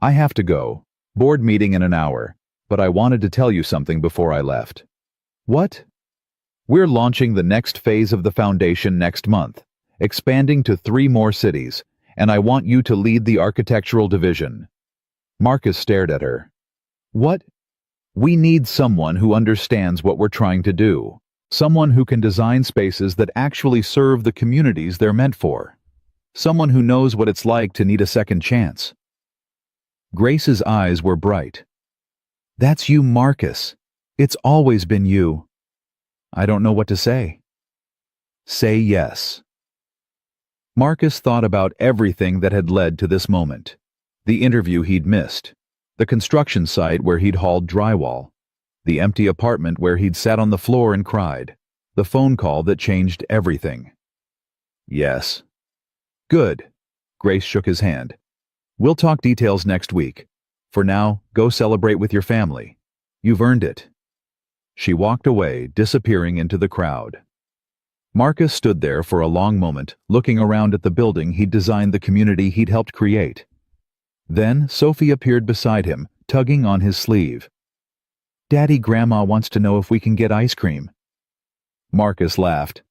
"I have to go. Board meeting in an hour, but I wanted to tell you something before I left." "What?" "We're launching the next phase of the foundation next month, expanding to 3 more cities, and I want you to lead the architectural division." Marcus stared at her. "What?" "We need someone who understands what we're trying to do. Someone who can design spaces that actually serve the communities they're meant for. Someone who knows what it's like to need a second chance." Grace's eyes were bright. "That's you, Marcus. It's always been you." "I don't know what to say." "Say yes." Marcus thought about everything that had led to this moment. The interview he'd missed. The construction site where he'd hauled drywall. The empty apartment where he'd sat on the floor and cried. The phone call that changed everything. "Yes." "Good." Grace shook his hand. "We'll talk details next week. For now, go celebrate with your family. You've earned it." She walked away, disappearing into the crowd. Marcus stood there for a long moment, looking around at the building he'd designed, the community he'd helped create. Then Sophie appeared beside him, tugging on his sleeve. "Daddy, Grandma wants to know if we can get ice cream." Marcus laughed.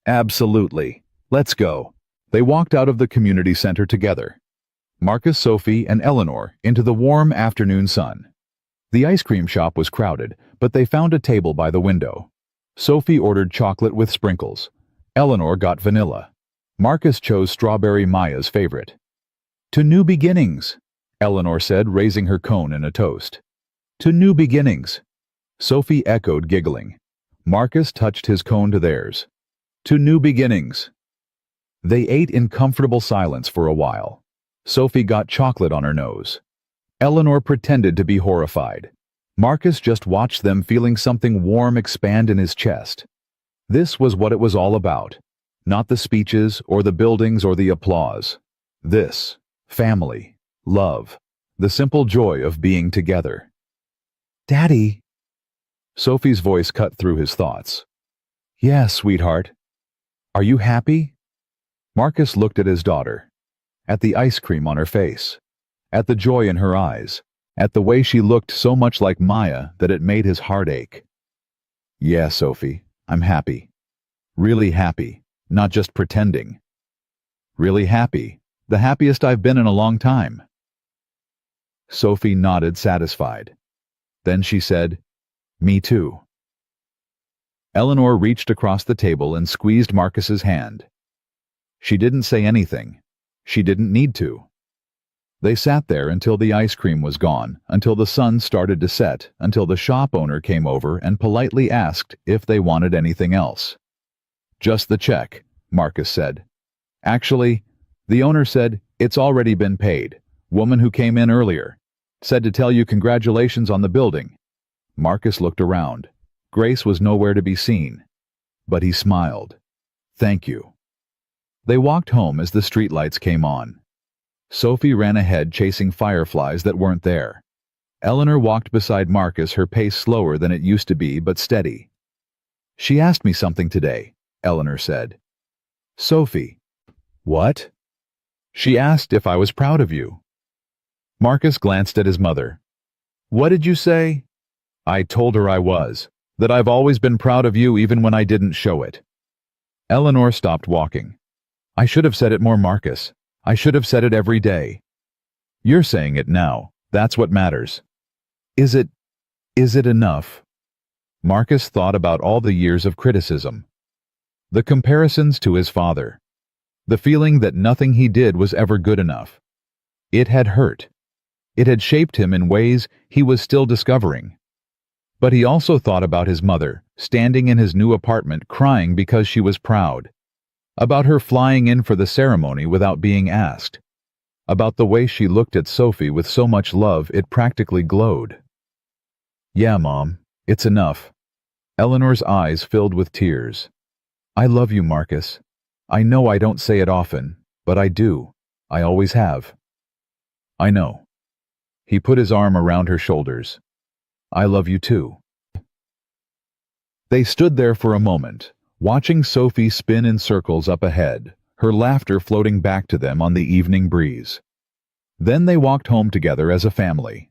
"Absolutely. Let's go." They walked out of the community center together. Marcus, Sophie, and Eleanor into the warm afternoon sun. The ice cream shop was crowded, but they found a table by the window. Sophie ordered chocolate with sprinkles. Eleanor got vanilla. Marcus chose strawberry, Maya's favorite. "To new beginnings," Eleanor said, raising her cone in a toast. "To new beginnings." Sophie echoed, giggling. Marcus touched his cone to theirs. "To new beginnings." They ate in comfortable silence for a while. Sophie got chocolate on her nose. Eleanor pretended to be horrified. Marcus just watched them, feeling something warm expand in his chest. This was what it was all about. Not the speeches or the buildings or the applause. This, family, love, the simple joy of being together. "Daddy." Sophie's voice cut through his thoughts. "Yeah, sweetheart. Are you happy?" Marcus looked at his daughter, at the ice cream on her face, at the joy in her eyes, at the way she looked so much like Maya that it made his heart ache. "Yeah, Sophie, I'm happy. Really happy, not just pretending. Really happy, the happiest I've been in a long time." Sophie nodded, satisfied. Then she said, "Me too." Eleanor reached across the table and squeezed Marcus's hand. She didn't say anything. She didn't need to. They sat there until the ice cream was gone, until the sun started to set, until the shop owner came over and politely asked if they wanted anything else. "Just the check," Marcus said. "Actually," the owner said, "it's already been paid. Woman who came in earlier. Said to tell you congratulations on the building." Marcus looked around. Grace was nowhere to be seen. But he smiled. "Thank you." They walked home as the streetlights came on. Sophie ran ahead, chasing fireflies that weren't there. Eleanor walked beside Marcus, her pace slower than it used to be, but steady. "She asked me something today," Eleanor said. "Sophie." "What?" "She asked if I was proud of you." Marcus glanced at his mother. "What did you say?" "I told her I was, that I've always been proud of you even when I didn't show it." Eleanor stopped walking. "I should have said it more, Marcus. I should have said it every day." "You're saying it now. That's what matters." Is it enough?" Marcus thought about all the years of criticism. The comparisons to his father. The feeling that nothing he did was ever good enough. It had hurt. It had shaped him in ways he was still discovering. But he also thought about his mother, standing in his new apartment crying because she was proud. About her flying in for the ceremony without being asked. About the way she looked at Sophie with so much love it practically glowed. "Yeah, Mom, it's enough." Eleanor's eyes filled with tears. "I love you, Marcus. I know I don't say it often, but I do. I always have." "I know." He put his arm around her shoulders. "I love you too." They stood there for a moment, watching Sophie spin in circles up ahead, her laughter floating back to them on the evening breeze. Then they walked home together as a family.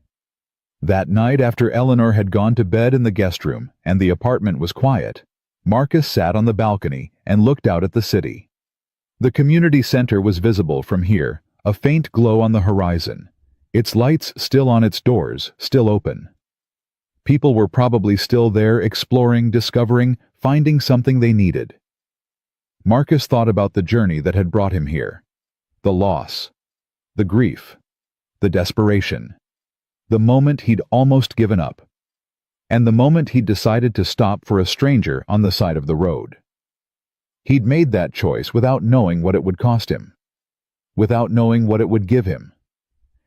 That night, after Eleanor had gone to bed in the guest room and the apartment was quiet, Marcus sat on the balcony and looked out at the city. The community center was visible from here, a faint glow on the horizon, its lights still on its doors, still open. People were probably still there, exploring, discovering, finding something they needed. Marcus thought about the journey that had brought him here. The loss, the grief, the desperation, the moment he'd almost given up, and the moment he'd decided to stop for a stranger on the side of the road. He'd made that choice without knowing what it would cost him, without knowing what it would give him.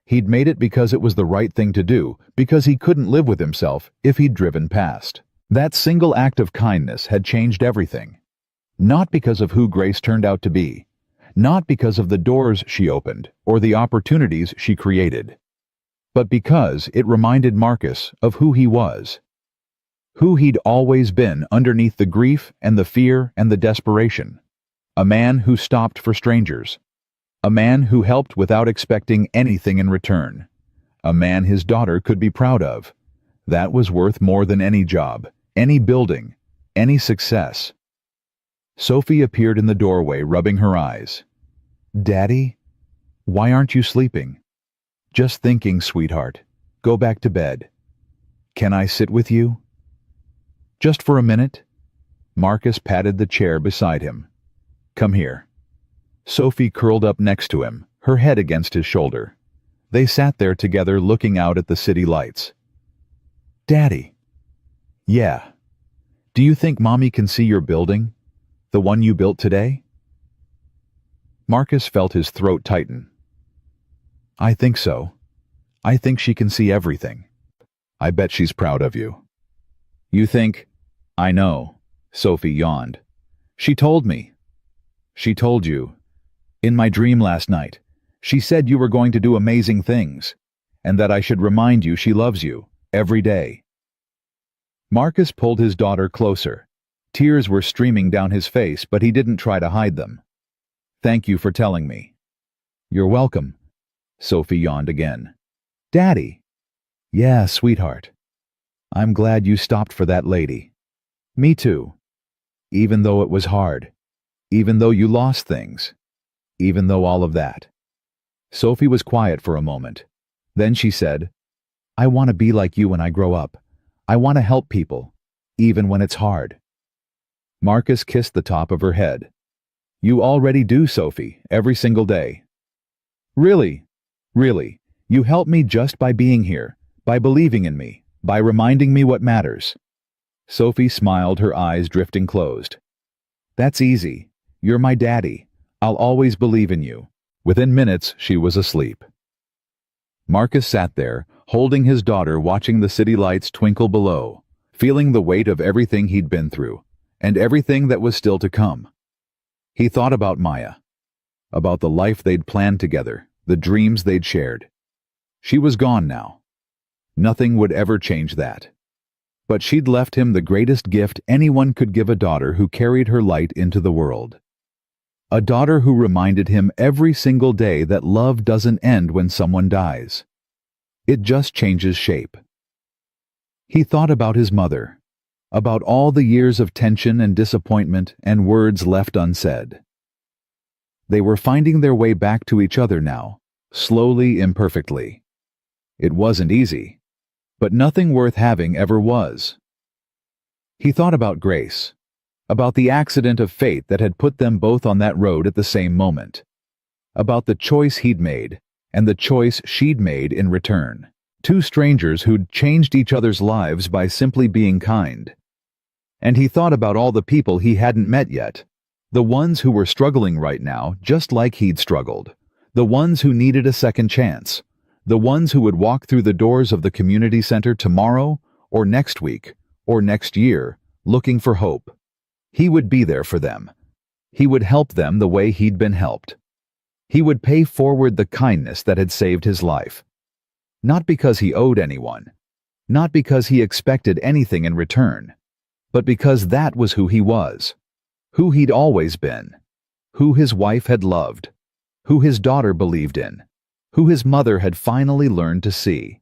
He'd made it because it was the right thing to do, because he couldn't live with himself if he'd driven past. That single act of kindness had changed everything. Not because of who Grace turned out to be, not because of the doors she opened or the opportunities she created, but because it reminded Marcus of who he was, who he'd always been underneath the grief and the fear and the desperation. A man who stopped for strangers. A man who helped without expecting anything in return. A man his daughter could be proud of. That was worth more than any job, any building, any success. Sophie appeared in the doorway, rubbing her eyes. "Daddy? Why aren't you sleeping?" "Just thinking, sweetheart. Go back to bed." "Can I sit with you?" "Just for a minute." Marcus patted the chair beside him. "Come here." Sophie curled up next to him, her head against his shoulder. They sat there together looking out at the city lights. "Daddy." "Yeah. Do you think Mommy can see your building? The one you built today?" Marcus felt his throat tighten. "I think so. I think she can see everything. I bet she's proud of you." "You think?" "I know." Sophie yawned. "She told me." "She told you. In my dream last night. She said you were going to do amazing things, and that I should remind you she loves you, every day." Marcus pulled his daughter closer. Tears were streaming down his face, but he didn't try to hide them. "Thank you for telling me." "You're welcome." Sophie yawned again. "Daddy." "Yeah, sweetheart. I'm glad you stopped for that lady." "Me too. Even though it was hard. Even though you lost things. Even though all of that." Sophie was quiet for a moment. Then she said, "I want to be like you when I grow up. I want to help people, even when it's hard." Marcus kissed the top of her head. "You already do, Sophie, every single day." "Really? Really, you help me just by being here, by believing in me, by reminding me what matters." Sophie smiled, her eyes drifting closed. "That's easy. You're my daddy. I'll always believe in you." Within minutes, she was asleep. Marcus sat there, holding his daughter, watching the city lights twinkle below, feeling the weight of everything he'd been through, and everything that was still to come. He thought about Maya, about the life they'd planned together, the dreams they'd shared. She was gone now. Nothing would ever change that. But she'd left him the greatest gift anyone could give a daughter who carried her light into the world. A daughter who reminded him every single day that love doesn't end when someone dies. It just changes shape. He thought about his mother, about all the years of tension and disappointment and words left unsaid. They were finding their way back to each other now, slowly, imperfectly. It wasn't easy, but nothing worth having ever was. He thought about Grace, about the accident of fate that had put them both on that road at the same moment, about the choice he'd made and the choice she'd made in return. Two strangers who'd changed each other's lives by simply being kind. And he thought about all the people he hadn't met yet, the ones who were struggling right now just like he'd struggled, the ones who needed a second chance, the ones who would walk through the doors of the community center tomorrow or next week or next year looking for hope. He would be there for them. He would help them the way he'd been helped. He would pay forward the kindness that had saved his life. Not because he owed anyone, not because he expected anything in return, but because that was who he was, who he'd always been, who his wife had loved, who his daughter believed in, who his mother had finally learned to see.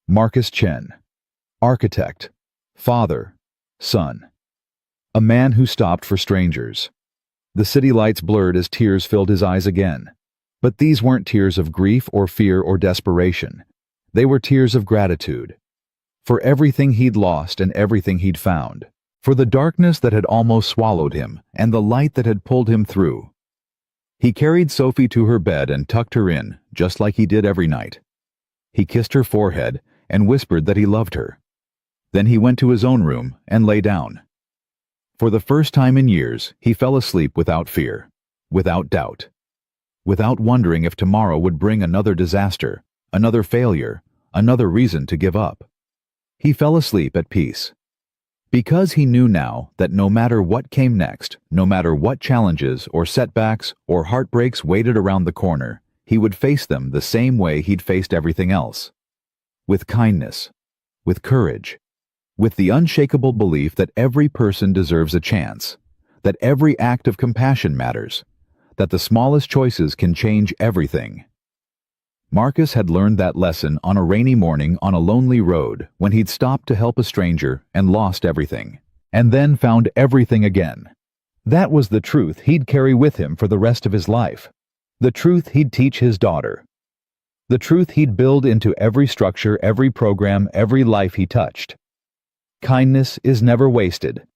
Marcus Chen, architect, father, son. A man who stopped for strangers. The city lights blurred as tears filled his eyes again. But these weren't tears of grief or fear or desperation. They were tears of gratitude. For everything he'd lost and everything he'd found. For the darkness that had almost swallowed him and the light that had pulled him through. He carried Sophie to her bed and tucked her in, just like he did every night. He kissed her forehead and whispered that he loved her. Then he went to his own room and lay down. For the first time in years, he fell asleep without fear, without doubt, without wondering if tomorrow would bring another disaster, another failure, another reason to give up. He fell asleep at peace. Because he knew now that no matter what came next, no matter what challenges or setbacks or heartbreaks waited around the corner, he would face them the same way he'd faced everything else. With kindness, with courage, with the unshakable belief that every person deserves a chance, that every act of compassion matters, that the smallest choices can change everything. Marcus had learned that lesson on a rainy morning on a lonely road when he'd stopped to help a stranger and lost everything, and then found everything again. That was the truth he'd carry with him for the rest of his life, the truth he'd teach his daughter, the truth he'd build into every structure, every program, every life he touched. Kindness is never wasted.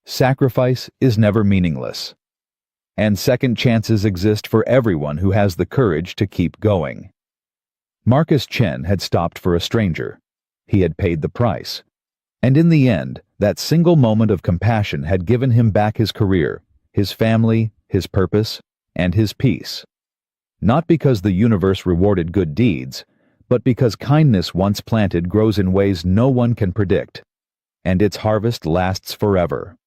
Sacrifice is never meaningless. And second chances exist for everyone who has the courage to keep going. Marcus Chen had stopped for a stranger. He had paid the price. And in the end, that single moment of compassion had given him back his career, his family, his purpose, and his peace. Not because the universe rewarded good deeds, but because kindness once planted grows in ways no one can predict. And its harvest lasts forever.